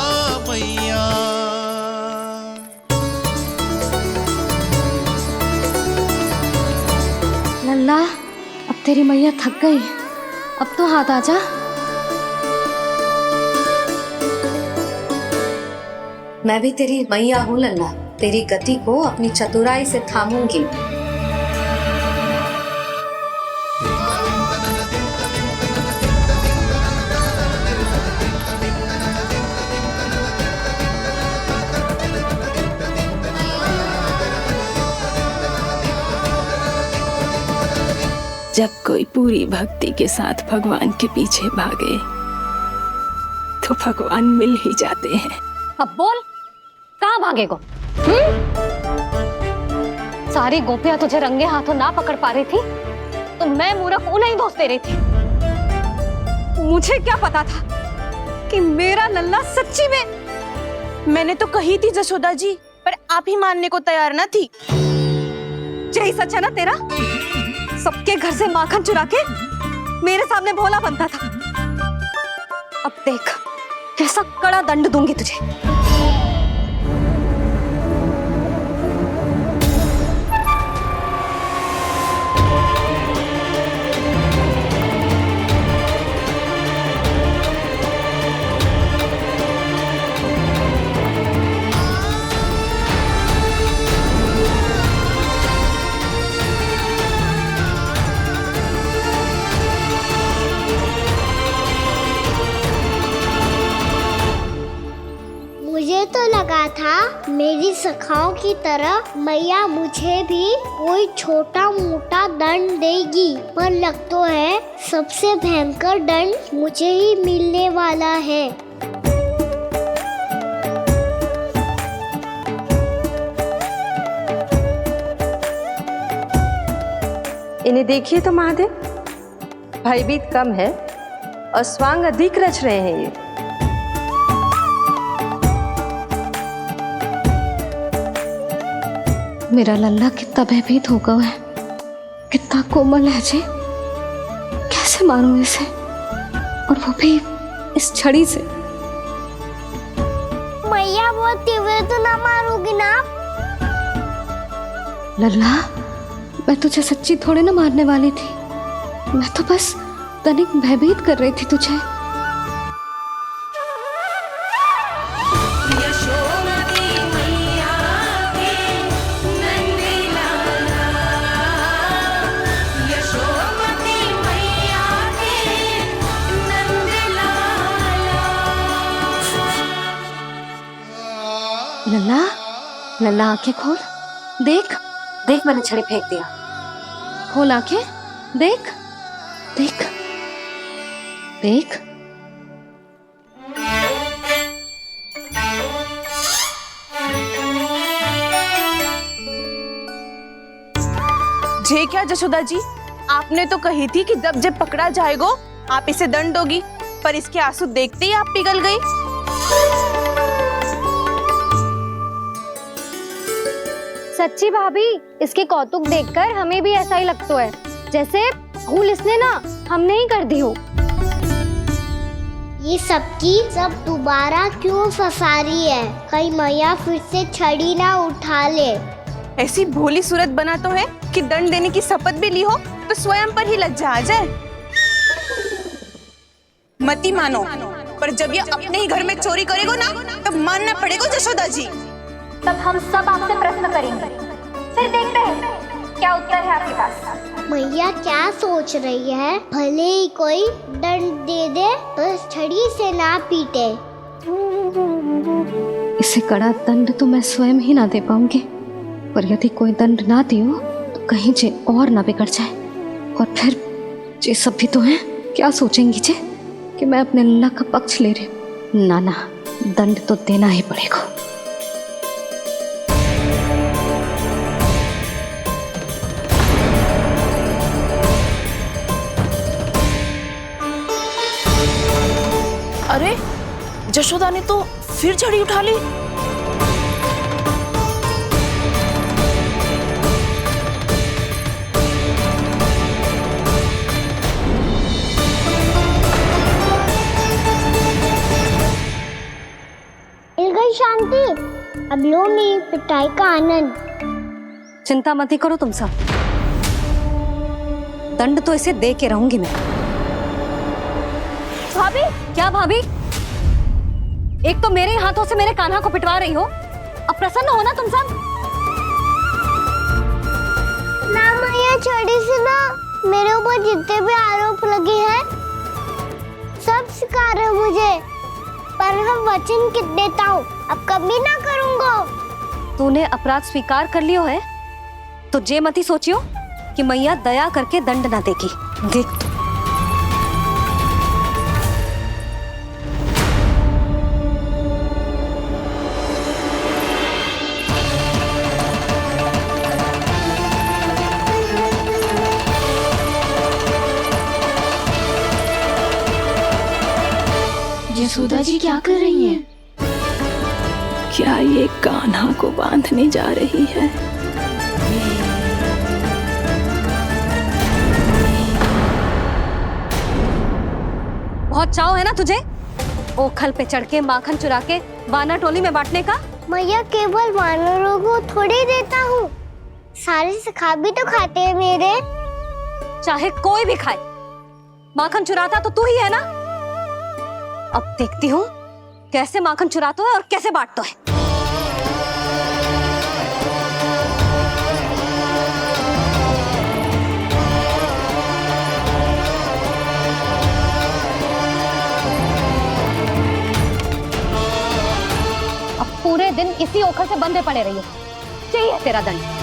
मैया। लल्ला, अब तेरी मैया थक गई, अब तो हाथ आजा। मैं भी तेरी मैया हूँ लल्ला, तेरी गति को अपनी चतुराई से थामूंगी। जब कोई पूरी भक्ति के साथ भगवान के पीछे भागे तो भगवान मिल ही जाते हैं। अब बोल, कहाँ भागेगो? सारी गोपियां तुझे रंगे हाथों ना पकड़ पा रही थी तो मैं मूर्ख उन्हें ही दोष दे रही थी। मुझे क्या पता था कि मेरा लल्ला सच्ची में। मैंने तो कही थी जसोदा जी, पर आप ही मानने को तैयार ना थी। यही सच है ना तेरा? सबके घर से माखन चुरा के मेरे सामने भोला बनता था। अब देख कैसा कड़ा दंड दूंगी तुझे। मुझे तो लगा था मेरी सखाओं की तरह मैया मुझे भी कोई छोटा मोटा दंड देगी, पर लग तो है सबसे भयंकर दंड मुझे ही मिलने वाला है। इन्हें देखिए तो महादेव, भयभीत कम है और स्वांग अधिक रच रहे हैं ये। मेरा लल्ला कितना भयभीत होगा है, कितना कोमल है जी। कैसे मारूं इसे, और वो भी इस छड़ी से। मैया बहुत तीव्र तो ना मारोगी ना? लल्ला, मैं तुझे सच्ची थोड़े ना मारने वाली थी, मैं तो बस तनिक भयभीत कर रही थी तुझे। लल्ला, लल्ला आंखें खोल, देख देख मैंने छड़ी फेंक दिया। खोल आंखें, देख देख देख। जे क्या जसोदा जी, आपने तो कही थी कि जब जब पकड़ा जाएगा आप इसे दंड दोगी, पर इसके आंसू देखते ही आप पिघल गई। सच्ची भाभी, इसके कौतुक देखकर हमें भी ऐसा ही लगता है जैसे भूल इसने ना हमने ही कर दी हो। ये सबकी सब दोबारा क्यों फंसा रही है? कहीं मैया फिर से छड़ी ना उठा ले। ऐसी भोली सूरत बना तो है कि दंड देने की शपथ भी ली हो तो स्वयं पर ही लज्जा आ जाए। मती मानो, पर जब ये अपने ही घर में चोरी करेगो ना तब मानना पड़ेगा जशोदा जी। तब हम सब आपसे प्रश्न करेंगे, फिर देखते हैं क्या उत्तर है आपके पास। मैया क्या सोच रही है? भले ही कोई दंड दे दे तो छड़ी से ना पीटे। इसे कड़ा दंड तो मैं स्वयं ही ना दे पाऊंगी, पर यदि कोई दंड ना दियो तो कहीं जे और ना बिगड़ जाए, और फिर जे सब भी तो हैं, क्या सोचेंगी जे कि मैं अपने अल्लाह का पक्ष ले रही हूँ। ना ना, दंड तो देना ही पड़ेगा। अरे जशोदा ने तो फिर छड़ी उठा ली। मिल गई शांति, अब लो मेरी पिटाई का आनंद। चिंता मत ही करो तुम सब, दंड तो इसे दे के रहूंगी मैं। भाभी, क्या भाभी? एक तो मेरे हाथों से मेरे कान्हा को पिटवा रही हो, अब प्रसन्न हो ना तुम सब? ना मैया, छड़ी से ना मेरे ऊपर जितने भी आरोप लगे हैं सब स्वीकार है मुझे, पर हम वचन कित देता हूँ, अब कभी ना करूँगा। तूने अपराध स्वीकार कर लियो है तो जे मती सोचियो कि मैया दया करके दंड ना देगी। देख तू। यशोदा जी क्या कर रही हैं? क्या ये कान्हा को बांधने जा रही है? बहुत चाव है ना तुझे ओखल पे चढ़ के माखन चुरा के वानर टोली में बांटने का? मैया, केवल वानरों को थोड़ी देता हूँ, सारे सिखा भी तो खाते हैं मेरे। चाहे कोई भी खाए, माखन चुराता तो तू ही है ना। अब देखती हूँ कैसे माखन चुराता है और कैसे बांटता है। अब पूरे दिन इसी ओखल से बंधे पड़े रहिए, चाहिए तेरा दंड।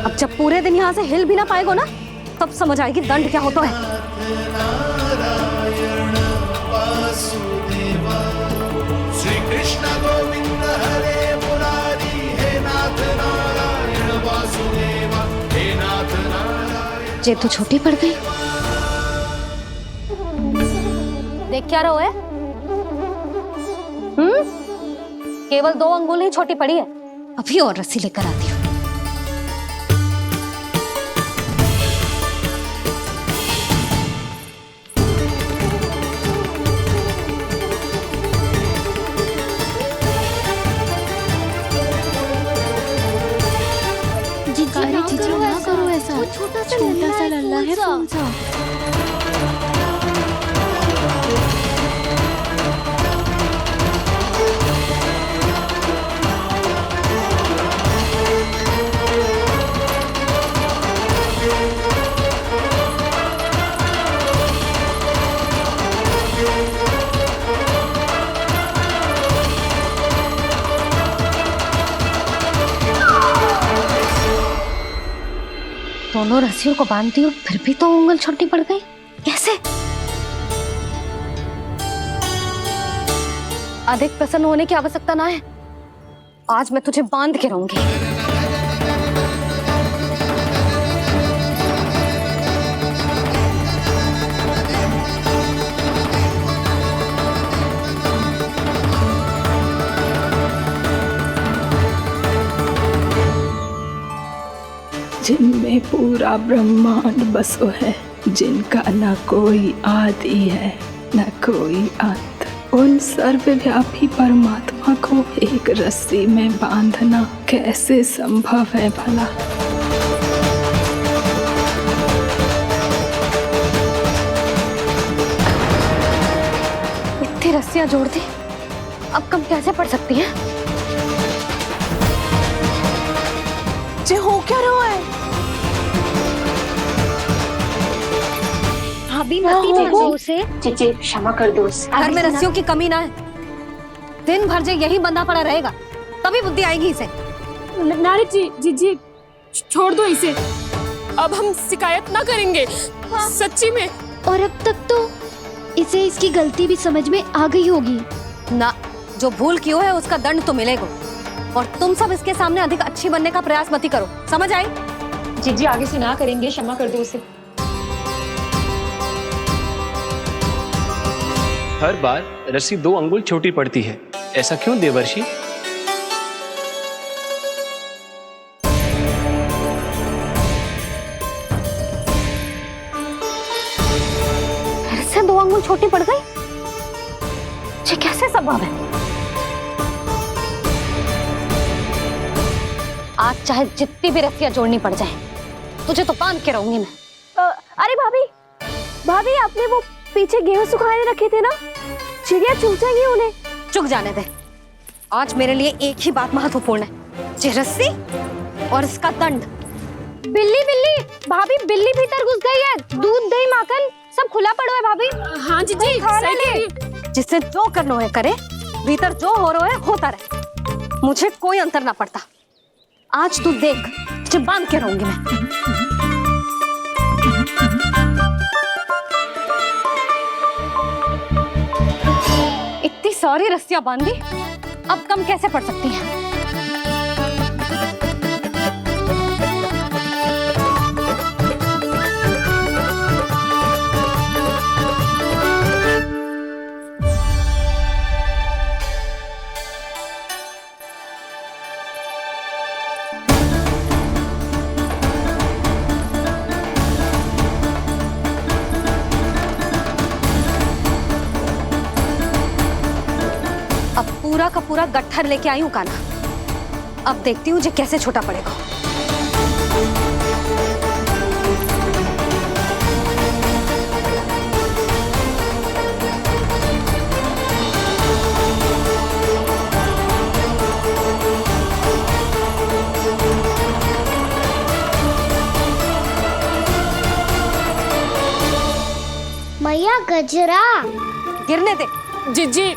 अब जब पूरे दिन यहाँ से हिल भी ना पाएगो ना, तब समझ आएगी दंड क्या होता है। श्री कृष्ण गोविंद हरे मुरारी, हे नाथ नारायण वासुदेव, हे नाथ नारायण। जे तो छोटी पड़ गई। देख क्या रहो है? केवल 2 अंगुल ही छोटी पड़ी है, अभी और रस्सी लेकर आती हूँ। जीजी ना करो ऐसा, छोटा सा लल्ला है कौन सा? दोनों रस्सियों को बांधती हूँ, फिर भी तो उंगल छोटी पड़ गई। कैसे? अधिक प्रसन्न होने की आवश्यकता ना है, आज मैं तुझे बांध के रहूंगी। जिनमें पूरा ब्रह्मांड बसो है, जिनका न कोई आदि है न कोई अंत। उन सर्वव्यापी परमात्मा को एक रस्सी में बांधना कैसे संभव है भला? इतनी रस्सियां जोड़ दी, अब कम कैसे पड़ सकती हैं? जे हो क्या रहा है? भाभी मती भेजो उसे। चीची क्षमा कर दो उसे। घर में रस्सियों की कमी ना है। दिन भर जो यही बंधा पड़ा रहेगा तभी बुद्धि आएगी इसे। नारी जी छोड़ दो इसे, अब हम शिकायत ना करेंगे। सच्ची में। और अब तक तो इसे इसकी गलती भी समझ में आ गई होगी ना। जो भूल की है उसका दंड तो मिलेगा। और तुम सब इसके सामने अधिक अच्छी बनने का प्रयास मत करो, समझ आई? जी आगे से ना करेंगे, क्षमा कर दो उसे। हर बार रस्सी 2 अंगुल छोटी पड़ती है, ऐसा क्यों देवर्षि? फिर से 2 अंगुल छोटी पड़ गई? ये कैसे संभव है? आज चाहे जितनी भी रस्सियां जोड़नी पड़ जाए, तुझे तो बांध के रहूंगी मैं। अरे भाभी आपने वो पीछे गेहूं सुखाने रखे थे ना, चिड़िया चुग जाएंगी उन्हें। चुग जाने दे। आज मेरे लिए एक ही बात महत्वपूर्ण है, ये रस्सी और इसका दंड। बिल्ली भाभी, बिल्ली भीतर घुस गई है। दूध दही माखन सब खुला पड़ा है भाभी। हाँ जी सही कह रही है। जिससे जो करना है करे, भीतर जो हो रहा है होता रहे, मुझे कोई अंतर ना पड़ता। आज तू देख, तुझे बांध के रहूंगी मैं। इतनी सारी रस्सियां बांधी, अब कम कैसे पड़ सकती हैं? पूरा का पूरा गट्ठर लेके आई हूँ काना। अब देखती हूँ जे कैसे छोटा पड़ेगा। मैया गजरा गिरने दे। जी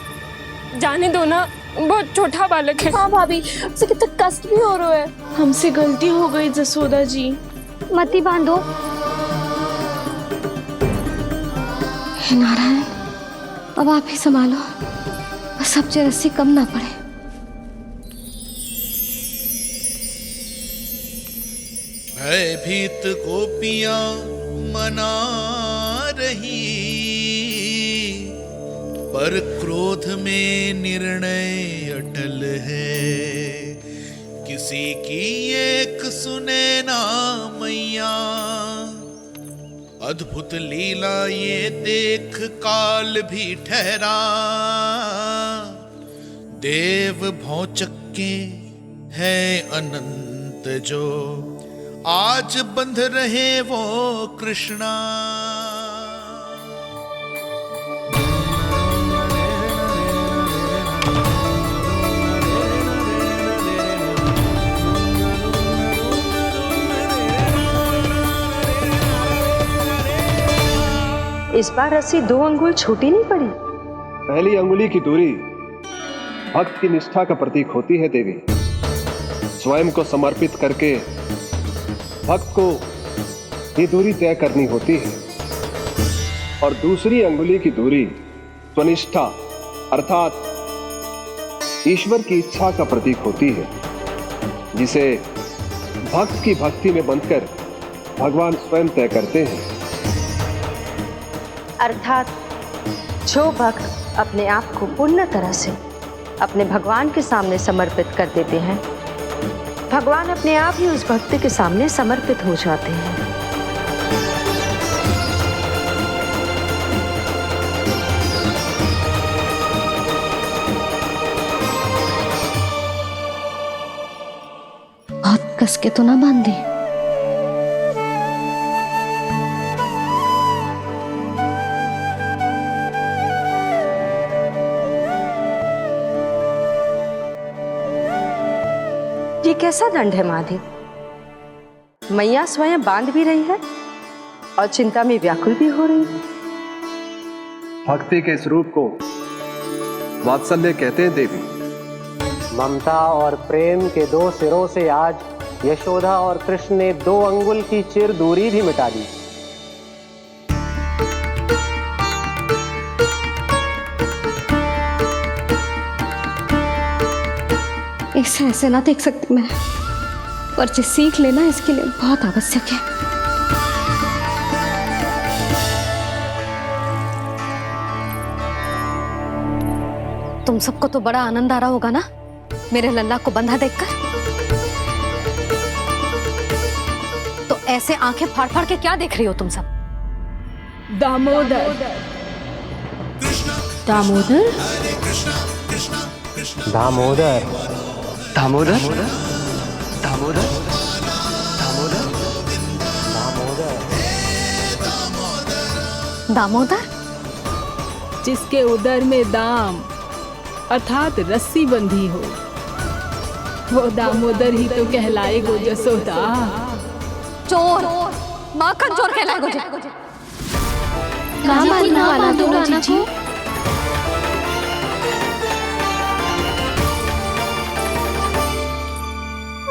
जाने दो ना, बहुत छोटा बालक है। हाँ भाभी, उसे कितना कष्ट भी हो रहा है। हमसे गलती हो गई जसोदा जी। मती बांधो। हे नारायण, अब आप ही संभालो, बस अब जे रस्सी कम ना पड़े। भयभीत गोपियां मना रही, पर क्रोध में निर्णय अटल है। किसी की एक सुने ना मैया, अद्भुत लीला ये देख काल भी ठहरा। देव भौचक्के है अनंत जो, आज बंध रहे वो कृष्णा। इस बार रस्सी 2 अंगुल छोटी नहीं पड़ी। पहली अंगुली की दूरी भक्त की निष्ठा का प्रतीक होती है देवी। स्वयं को समर्पित करके भक्त को ये दूरी तय करनी होती है। और दूसरी अंगुली की दूरी स्वनिष्ठा अर्थात ईश्वर की इच्छा का प्रतीक होती है, जिसे भक्त की भक्ति में बंधकर भगवान स्वयं तय करते हैं। अर्थात जो भक्त अपने आप को पूर्ण तरह से अपने भगवान के सामने समर्पित कर देते हैं, भगवान अपने आप ही उस भक्त के सामने समर्पित हो जाते हैं। बहुत कस के तो ना बांध दी। ये कैसा दंड है माधव? मैया स्वयं बांध भी रही है और चिंता में व्याकुल भी हो रही है। भक्ति के स्वरूप को वात्सल्य कहते हैं देवी। ममता और प्रेम के दो सिरों से आज यशोदा और कृष्ण ने 2 अंगुल की चिर दूरी भी मिटा दी। इसे ऐसे ना देख सकती मैं, पर जो सीख लेना इसके लिए बहुत आवश्यक है। तुम सबको तो बड़ा आनंद आ रहा होगा ना मेरे लल्ला को बंधा देखकर। तो ऐसे आंखें फाड़ फाड़ के क्या देख रही हो तुम सब? दामोदर दामोदर दामोदर दामोदर दामोदर दामोदर, जिसके उदर में दाम अर्थात रस्सी बंधी हो, वो दामोदर ही तो कहलाएगो जसोदा। चोर, माखन चोर कहलाएगो जी। कहाँ बांधने वाला तो राना को?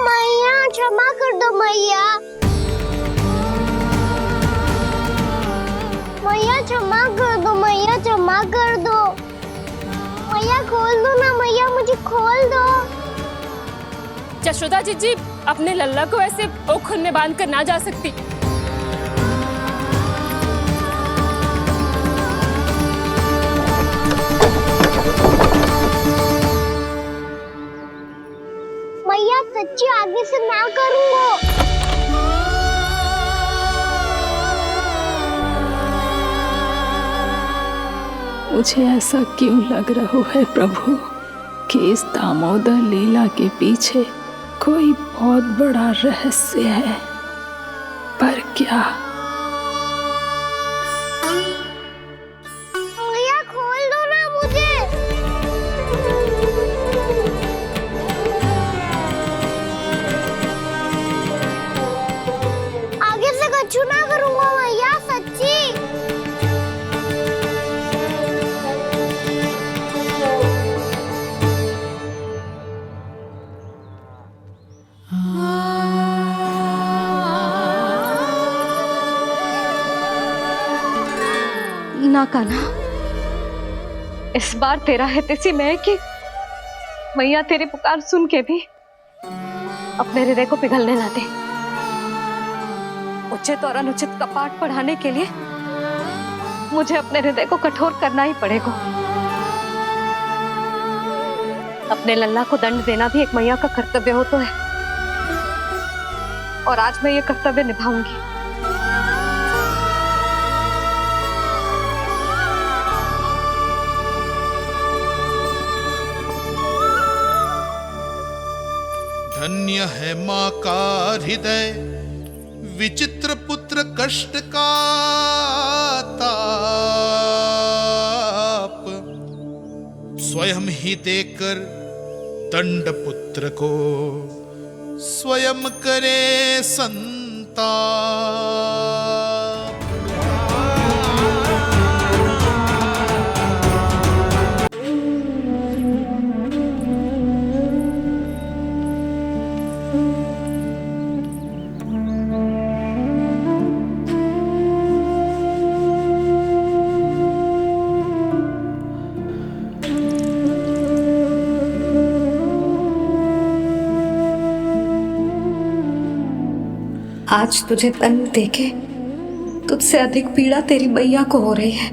मैया क्षमा कर दो मैया। मैया क्षमा कर दो, मैया क्षमा कर दो। मैया खोल दो ना मैया, मुझे खोल दो। यशोदा जी अपने लल्ला को ऐसे ओखुन में बांध कर ना जा सकती। मैया सच्ची आगे से ना करूँगा। मुझे ऐसा क्यों लग रहा है प्रभु कि इस दामोदर लीला के पीछे कोई बहुत बड़ा रहस्य है, पर क्या? मैया खोल दो ना मुझे। आगे से कछु ना करूँगा मैया, सच्ची। ना कान्हा, इस बार तेरा हित इसी में है कि मैया तेरी पुकार सुन के भी अपने हृदय को पिघलने ना दे। उचित और अनुचित कपाट पढ़ाने के लिए मुझे अपने हृदय को कठोर करना ही पड़ेगा। अपने लल्ला को दंड देना भी एक मैया का कर्तव्य हो तो है, और आज मैं ये कर्तव्य निभाऊंगी। धन्य है माँ का हृदय, विचित्र पुत्र कष्ट का ताप, स्वयं ही देकर दंड पुत्र को स्वयं करे संताप। आज तुझे दंड देके तुझसे अधिक पीड़ा तेरी मैया को हो रही है।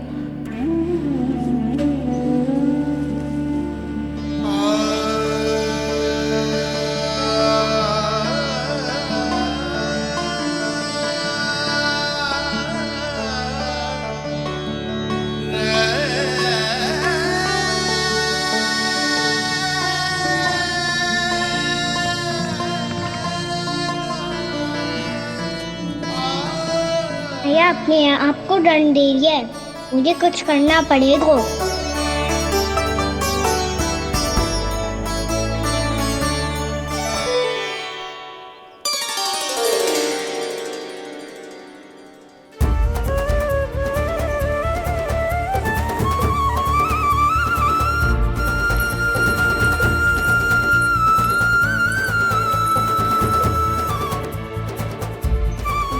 भैया अपने आप को दंड दे रही है, मुझे कुछ करना पड़ेगा।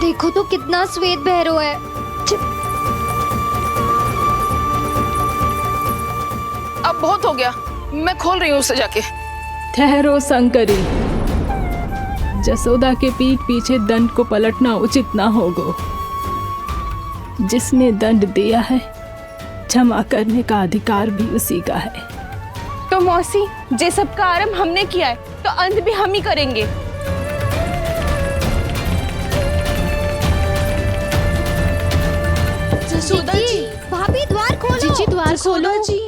देखो तो कितना श्वेत भैरव है। अब बहुत हो गया, मैं खोल रही हूँ उसे जाके। ठहरो शंकरी, जसोदा के पीठ पीछे दंड को पलटना उचित ना होगा। जिसने दंड दिया है, क्षमा करने का अधिकार भी उसी का है। तो मौसी, जे सब का आरंभ हमने किया है तो अंत भी हम ही करेंगे। जसोदा जी, भाभी द्वार खोलो। जीजी द्वार खोलो। जी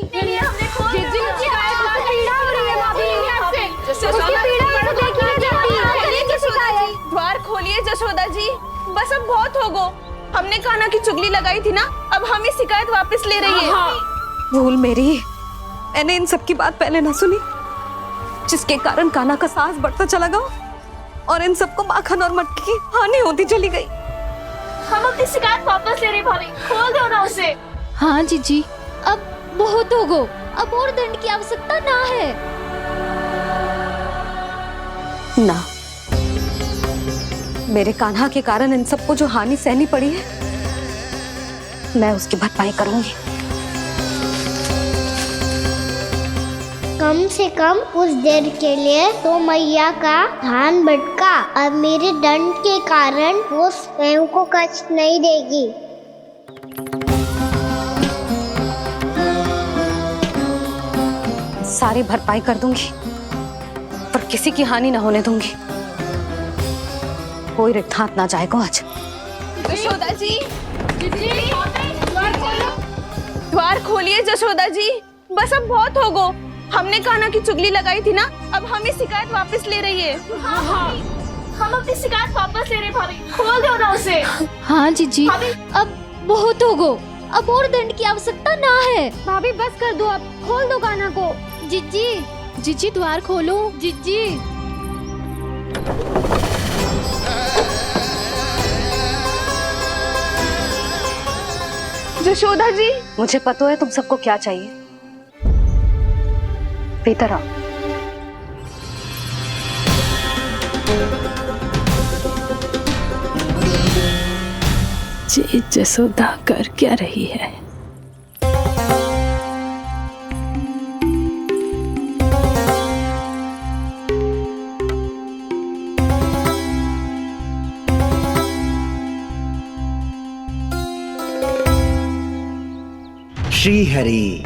द्वार खोलिए जसोदा जी, बस अब बहुत हो गो। हमने कान्हा की चुगली लगाई थी ना, अब हम ही शिकायत वापस ले रही है। भूल मेरी, मैंने इन सब की बात पहले ना सुनी, जिसके कारण कान्हा का साहस बढ़ता चला गया और इन सबको माखन और मटकी की हानि होती चली गई। हम अपनी शिकायत वापस ले रहे भाभी, खोल दो ना उसे। हाँ जीजी, अब बहुत हो गो, अब और दंड की आवश्यकता ना है। ना, मेरे कान्हा के कारण इन सबको जो हानि सहनी पड़ी है, मैं उसकी भरपाई करूंगी। कम से कम उस देर के लिए तो मैया का ध्यान भटका, अब मेरे दंड के कारण वो स्वयं को कष्ट नहीं देगी। सारी भरपाई कर दूंगी, पर किसी की हानि ना होने दूंगी। कोई रिक्त हाथ ना जाएगा आज। जशोदा जी, द्वार खोलिए जशोदा जी, बस अब बहुत हो गो। हमने कान्हा की चुगली लगाई थी ना, अब हम ही शिकायत वापस ले रही है। हम अपनी शिकायत वापस ले रहे भाभी, खोल दो ना उसे। हाँ जीजी, अब बहुत हो गो, अब और दंड की आवश्यकता ना है। भाभी बस कर दो, अब खोल दो कान्हा को। जीजी, जीजी द्वार खोलो। जीजी, जशोदा जी, मुझे पता है तुम सबको क्या चाहिए। भीतर आओ। जी जसोदा कर क्या रही है? श्री हरि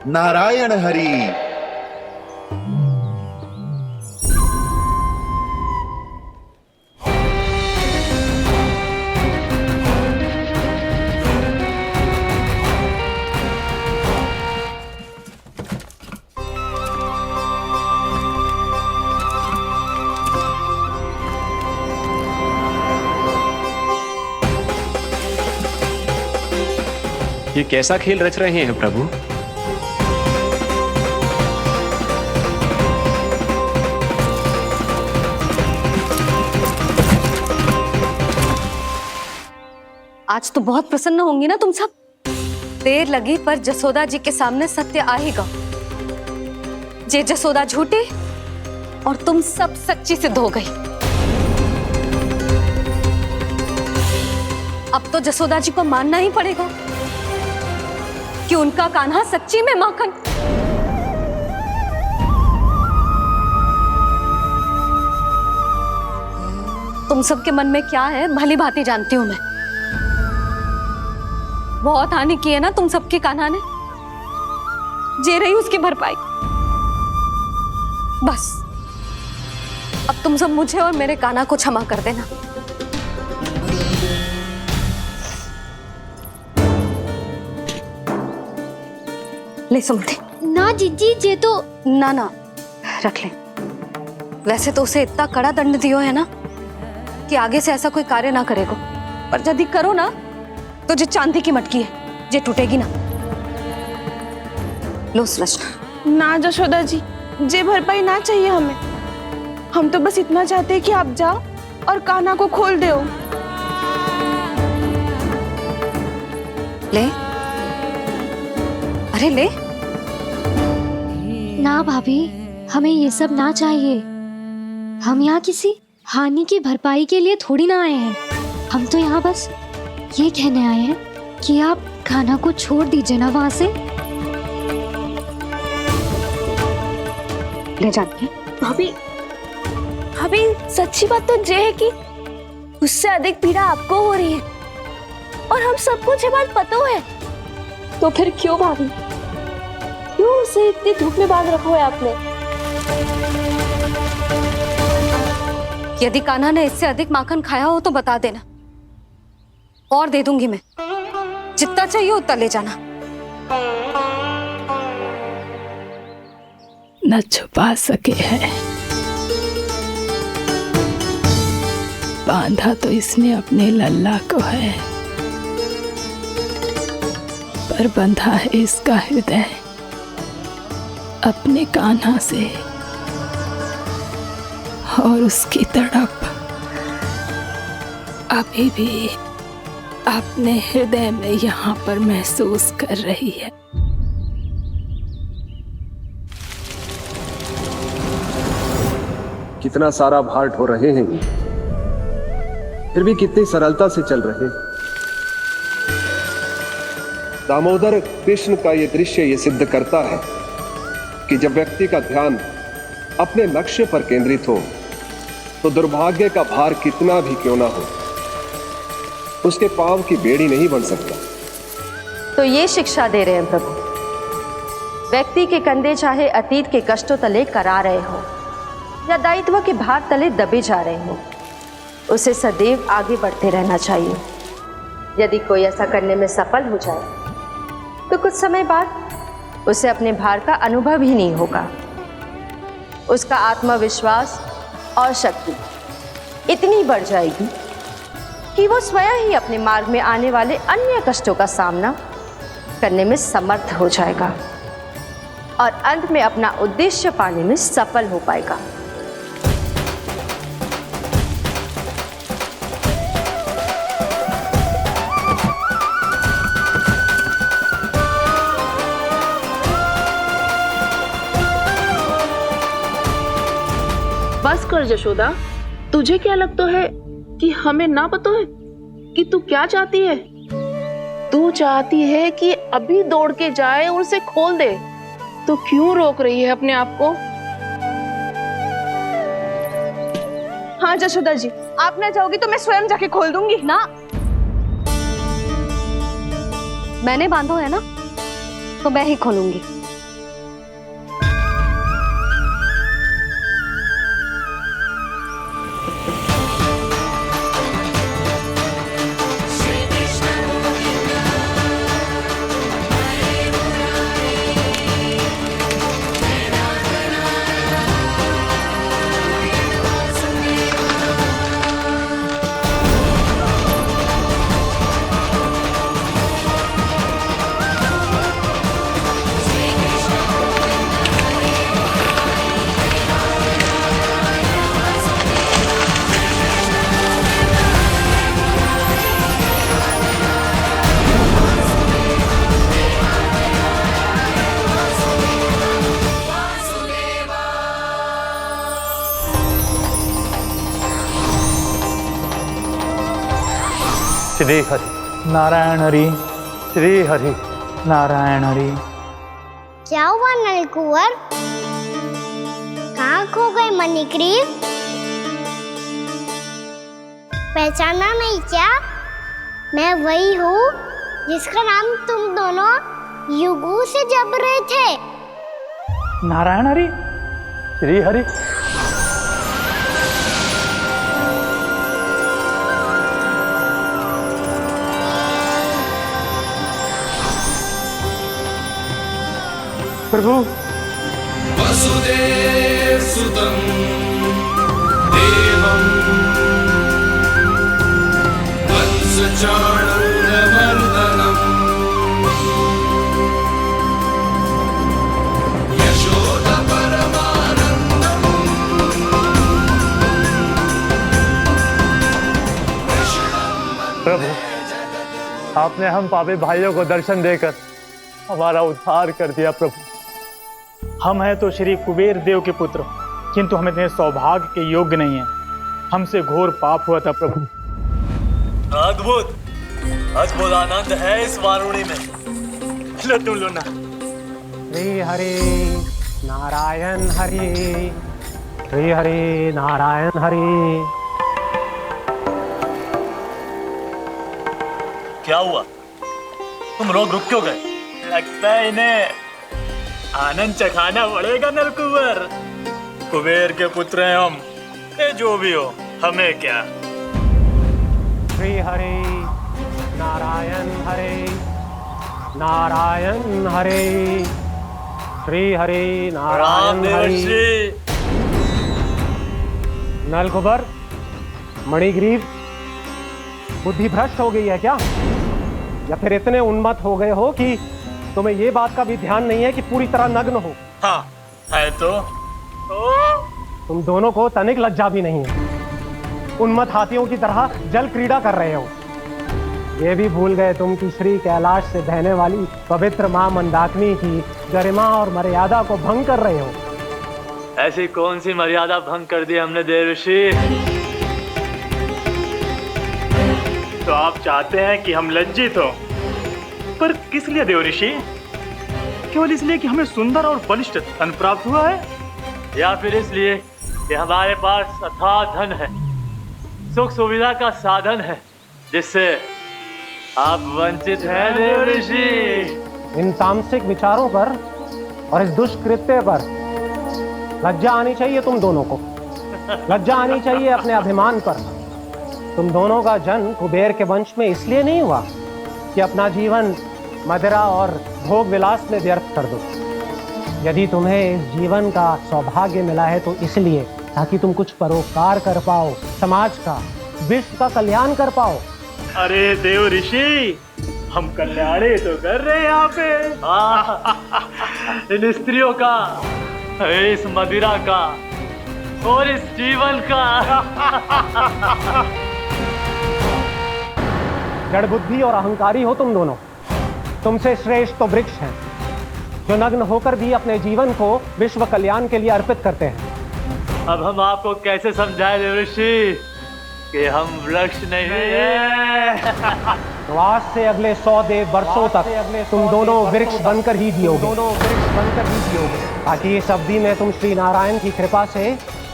नारायण हरि। ये कैसा खेल रच रहे हैं प्रभु? आज तो बहुत प्रसन्न होंगी ना तुम सब। देर लगी पर जसोदा जी के सामने सत्य आएगा। जे जसोदा झूठी और तुम सब सच्ची सिद्ध हो गई। अब तो जसोदा जी को मानना ही पड़ेगा कि उनका कान्हा सच्ची में माखन। तुम सबके मन में क्या है भली भांति जानती हूं मैं। बहुत हानि की है ना तुम सबके कान्हा ने, जे रही उसकी भरपाई। बस अब तुम सब मुझे और मेरे कान्हा को क्षमा कर देना। ले सुमते। ना जीजी, जे तो ना ना रख ले। वैसे तो उसे इतना कड़ा दंड दियो है ना कि आगे से ऐसा कोई कार्य ना करेगा। पर यदि करो ना तो जो चांदी की मटकी है जे टूटेगी ना। लो सुलक्षणा। ना जशोदा जी, जे भरपाई ना चाहिए हमें। हम तो बस इतना चाहते हैं कि आप जाओ और कान्हा को खोल दो। ले, अरे ले। ना भाभी, हमें ये सब ना चाहिए। हम यहाँ किसी हानि की भरपाई के लिए थोड़ी ना आए हैं। हम तो यहाँ बस ये कहने आए हैं कि आप कान्हा को छोड़ दीजिए ना वहां से। ले जाती भाभी, भाभी सच्ची बात तो ये है कि उससे अधिक पीड़ा आपको हो रही है और हम सबको ये बात पता है। तो फिर क्यों भाभी, क्यों उसे इतनी धूप में बांध रखा है आपने? यदि कान्हा ने इससे अधिक माखन खाया हो तो बता देना, और दे दूंगी मैं। जितना चाहिए उतना ले जाना। न छुपा सके है, बांधा तो इसने अपने लल्ला को है, पर बंधा है इसका हृदय अपने कान्हा से। और उसकी तड़प अभी भी अपने हृदय में यहाँ पर महसूस कर रही है। कितना सारा भार ढो रहे हैं, फिर भी कितनी सरलता से चल रहे हैं। दामोदर कृष्ण का यह दृश्य ये सिद्ध करता है कि जब व्यक्ति का ध्यान अपने लक्ष्य पर केंद्रित हो तो दुर्भाग्य का भार कितना भी क्यों ना हो, उसके पांव की बेड़ी नहीं बन सकता। तो ये शिक्षा दे रहे हैं प्रभु। व्यक्ति के कंधे चाहे अतीत के कष्टों तले करा रहे हो या दायित्व के भार तले दबे जा रहे हो, उसे सदैव आगे बढ़ते रहना चाहिए। यदि कोई ऐसा करने में सफल हो जाए तो कुछ समय बाद उसे अपने भार का अनुभव ही नहीं होगा। उसका आत्मविश्वास और शक्ति इतनी बढ़ जाएगी कि वो स्वयं ही अपने मार्ग में आने वाले अन्य कष्टों का सामना करने में समर्थ हो जाएगा और अंत में अपना उद्देश्य पाने में सफल हो पाएगा। बस कर जशोदा, तुझे क्या लगता है कि हमें ना पता है कि तू क्या चाहती है? तू चाहती है कि अभी दौड़ के जाए और उसे खोल दे, तो क्यों रोक रही है अपने आप को? हाँ जशोदा जी, आप ना जाओगी तो मैं स्वयं जाके खोल दूंगी। ना, मैंने बांधो है ना, तो मैं ही खोलूंगी। श्री हरि नारायण हरि, श्री हरि नारायण हरि। क्या हुआ नलकुंवर? कहाँ खो गए मणिग्रीव? पहचाना नहीं क्या? मैं वही हूँ जिसका नाम तुम दोनों युगों से जप रहे थे। नारायण हरि, श्री हरि। प्रभु, वसुदेव सुतं देवं वत्स गजाननवर्धनम् प्रभु, आपने हम पापी भाइयों को दर्शन देकर हमारा उद्धार कर दिया। प्रभु, हम हैं तो श्री कुबेर देव के पुत्र, किंतु हम इतने सौभाग्य के योग्य नहीं हैं। हमसे घोर पाप हुआ था प्रभु। अद्भुत अद्भुत आनंद है इस वारुणी में। लो तुम लो ना। श्री हरि नारायण हरि, श्री हरि नारायण हरि। क्या हुआ? तुम लोग रुक क्यों गए? लगता है इन्हें आनंद चखाना पड़ेगा नलकुबर। कुबेर के पुत्र हैं हम, ये जो भी हो हमें क्या। श्री हरि नारायण हरि, नारायण हरि, श्री हरि नारायण हरि। नलकुबर, मणिग्रीव, बुद्धि भ्रष्ट हो गई है क्या? या फिर इतने उन्मत्त हो गए हो कि तुम्हें ये बात का भी ध्यान नहीं है कि पूरी तरह नग्न हो? हाँ है तो। तुम दोनों को तनिक लज्जा भी नहीं है। उन्मत्त हाथियों की तरह जल क्रीड़ा कर रहे हो। ये भी भूल गए तुम कि श्री कैलाश से बहने वाली पवित्र मां मंदाकिनी की गरिमा और मर्यादा को भंग कर रहे हो। ऐसी कौन सी मर्यादा भंग कर दी हमने देवर्षि? तो आप चाहते हैं कि हम लज्जित हो, पर किस लिए देवर्षि? केवल इसलिए कि हमें सुंदर और बलिष्ठ धन प्राप्त हुआ है, या फिर इसलिए कि हमारे पास अथाह धन है, सुख सुविधा का साधन है, जिससे आप वंचित हैं देवर्षि? इन तामसिक विचारों पर और इस दुष्कृत्य पर लज्जा आनी चाहिए तुम दोनों को। लज्जा आनी चाहिए अपने अभिमान पर। तुम दोनों का जन्म कुबेर के वंश में इसलिए नहीं हुआ कि अपना जीवन मदिरा और भोग विलास में व्यर्थ कर दो। यदि तुम्हें इस जीवन का सौभाग्य मिला है तो इसलिए ताकि तुम कुछ परोपकार कर पाओ, समाज का, विश्व का कल्याण कर पाओ। अरे देव ऋषि, हम कल्याण तो कर रहे हैं यहाँ पे। इन स्त्रियों का, इस मदिरा का और इस जीवन का। जड़ बुद्धि और अहंकारी हो तुम दोनों। तुमसे श्रेष्ठ तो वृक्ष हैं, जो नग्न होकर भी अपने जीवन को विश्व कल्याण के लिए अर्पित करते हैं। अब हम आपको कैसे समझाएं देवर्षि कि हम वृक्ष नहीं हैं? तो आज से अगले 100 देव वर्षों तक तुम दोनों वृक्ष बनकर ही जियोगे, ताकि इस अवधि में तुम श्री नारायण की कृपा से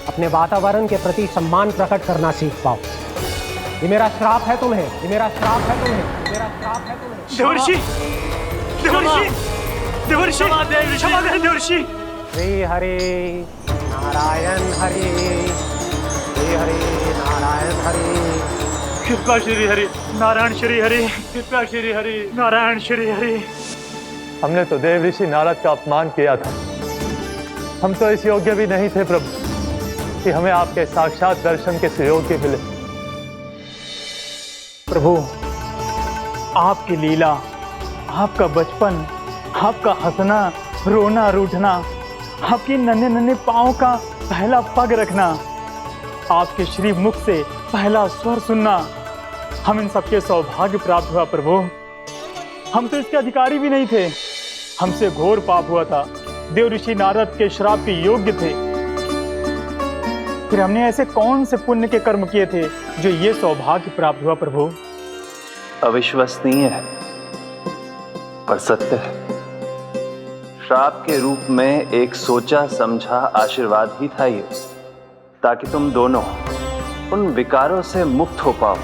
अपने वातावरण के प्रति सम्मान प्रकट करना सीख पाओ। ये मेरा श्राप है तुम्हें, ये मेरा श्राप है तुम्हें, मेरा श्राप है तुम्हें। देवर्षि, देवर्षि, देवर्षि, क्षमा करें देवर्षि। श्री हरि नारायण हरि, श्री हरि नारायण हरि। कृपा श्री हरि नारायण श्री हरि, कृपा श्री हरि नारायण श्री हरि। हमने तो देव ऋषि नारद का अपमान किया था। हम तो इस योग्य भी नहीं थे प्रभु कि हमें आपके साक्षात दर्शन के सुयोग्य मिले। प्रभु, आपकी लीला, आपका बचपन, आपका हंसना, रोना, रूठना, आपकी नन्हे नन्हे पाँव का पहला पग रखना, आपके श्री मुख से पहला स्वर सुनना, हम इन सबके सौभाग्य प्राप्त हुआ प्रभु। हम तो इसके अधिकारी भी नहीं थे। हमसे घोर पाप हुआ था, देव ऋषि नारद के श्राप के योग्य थे। फिर हमने ऐसे कौन से पुण्य के कर्म किए थे जो ये सौभाग्य प्राप्त हुआ प्रभु? अविश्वसनीय है पर सत्य है। श्राप के रूप में एक सोचा समझा आशीर्वाद ही था ये, ताकि तुम दोनों उन विकारों से मुक्त हो पाओ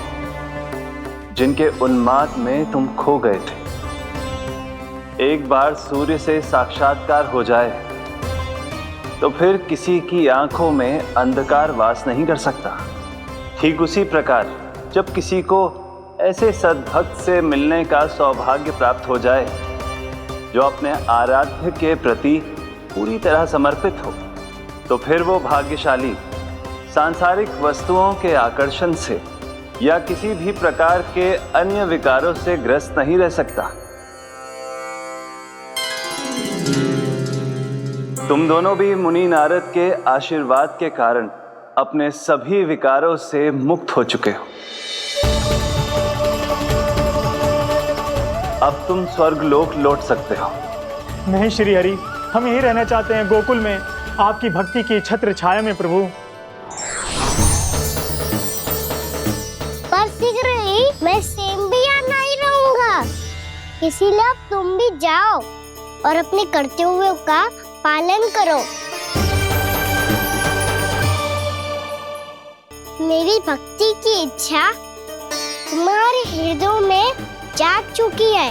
जिनके उन्माद में तुम खो गए थे। एक बार सूर्य से साक्षात्कार हो जाए तो फिर किसी की आंखों में अंधकार वास नहीं कर सकता। ठीक उसी प्रकार जब किसी को ऐसे सद्भक्त से मिलने का सौभाग्य प्राप्त हो जाए जो अपने आराध्य के प्रति पूरी तरह समर्पित हो, तो फिर वो भाग्यशाली सांसारिक वस्तुओं के आकर्षण से या किसी भी प्रकार के अन्य विकारों से ग्रस्त नहीं रह सकता। तुम दोनों भी मुनि नारद के आशीर्वाद के कारण अपने सभी विकारों से मुक्त हो चुके हो। अब तुम स्वर्गलोक लौट सकते हो। नहीं श्री हरि, हम यही रहना चाहते हैं गोकुल में, आपकी भक्ति की छत्र छाया में प्रभु। पर शीघ्र ही मैं सेम्बिया नहीं रहूंगा, इसीलिए अब तुम भी जाओ और अपने कर्तव्यों का पालन करो। मेरी भक्ति की इच्छा तुम्हारे हृदयों में जाग चुकी है।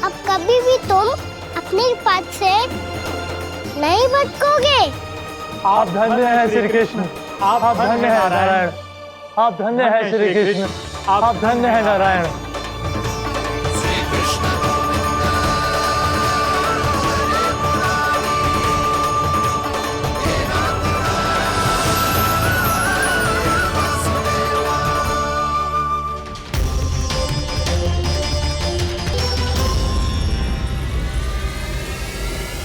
अब कभी भी तुम अपने पद से नहीं भटकोगे। आप धन्य हैं श्री कृष्ण, आप धन्य हैं नारायण, आप धन्य हैं श्री कृष्ण, आप धन्य हैं नारायण।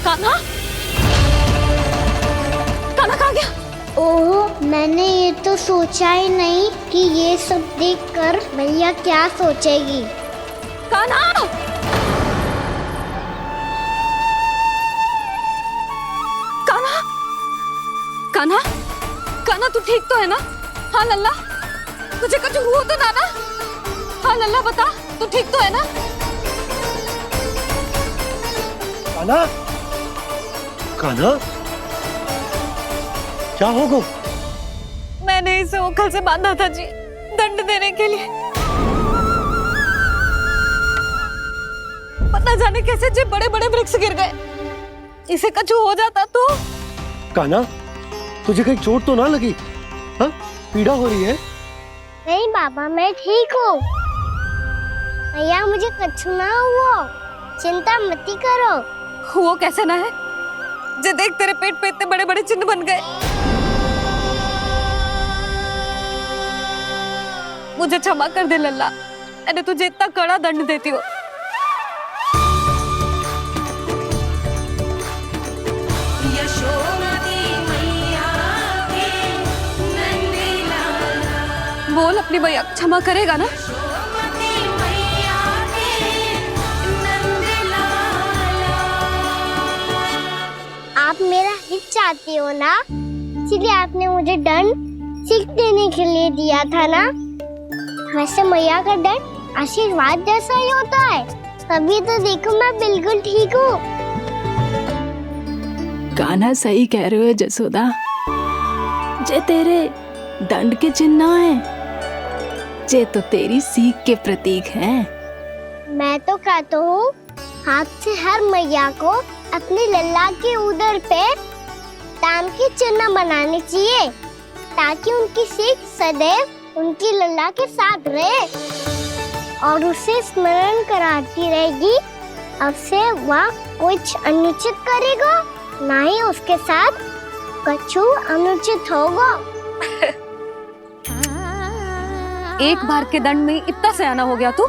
कान्हा, कान्हा कहाँ गया? ओह, मैंने ये तो सोचा ही नहीं कि ये सब देखकर मैया क्या सोचेगी। कान्हा! कान्हा! कान्हा! कान्हा तू ठीक तो है ना? हाँ लल्ला, तुझे कुछ हुआ तो ना ना? हाँ लल्ला बता, तू ठीक तो है ना? कान्हा, कान्हा, क्या होगा? मैंने इसे ओखल से बांधा था जी, दंड देने के लिए। पता जाने कैसे जे बड़े बड़े वृक्ष गिर गए। इसे कुछ हो जाता तो? कान्हा, तुझे कहीं चोट तो ना लगी? हाँ, पीड़ा हो रही है? नहीं बाबा, मैं ठीक हूँ। भैया मुझे कुछ ना हुआ, चिंता मत करो। वो कैसे ना है? जे देख तेरे पेट पे इतने बड़े बड़े चिन्ह बन गए। मुझे क्षमा कर दे लल्ला, मैंने तुझे इतना कड़ा दंड देती हो। बोल अपनी भैया क्षमा करेगा ना? आप मेरा हित चाहते हो ना, इसलिए आपने मुझे दंड सीख देने के लिए दिया था ना। वैसे मैया का दंड आशीर्वाद जैसा ही होता है, तभी तो देखो मैं बिल्कुल ठीक हूँ। कान्हा सही कह रहे हो जसोदा, जे तेरे दंड के चिन्ह है, जे तो तेरी सीख के प्रतीक हैं। मैं तो कहता हूँ हाथ से हर मैया को अपनी लल्ला के उदर पे ताम के चिन्ह बनाने चाहिए, ताकि उनकी सीख सदैव उनकी लल्ला के साथ रहे और उसे स्मरण कराती रहेगी। अब से वह कुछ अनुचित करेगा, ना ही उसके साथ कुछ अनुचित होगा। एक बार के दंड में इतना सयाना हो गया तू?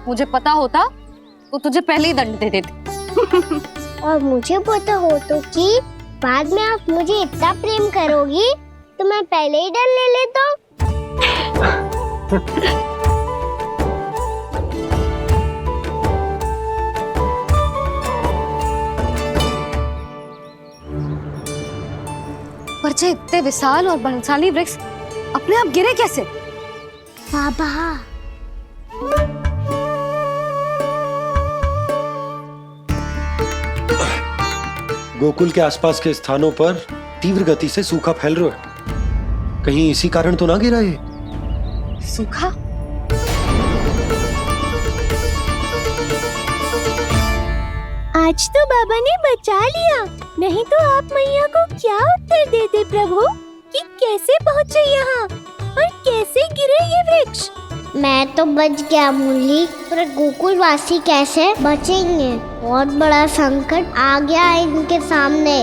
मुझे पता होता तो तुझे पहले ही दंड दे देती। और मुझे पता हो तो कि बाद में आप मुझे इतना प्रेम करोगी तो मैं पहले ही डर ले लेता। पर जे इतने विशाल और बलशाली वृक्ष अपने आप गिरे कैसे? बाबा, गोकुल के आसपास के स्थानों पर तीव्र गति से सूखा फैल रहा है। कहीं इसी कारण तो ना गिरा ये? सूखा? आज तो बाबा ने बचा लिया, नहीं तो आप मैया को क्या उत्तर देते प्रभु कि कैसे पहुँचे यहाँ और कैसे गिरे ये वृक्ष। मैं तो बच गया मुरली, पर गोकुल वासी कैसे बचेंगे? बहुत बड़ा संकट आ गया है इनके सामने।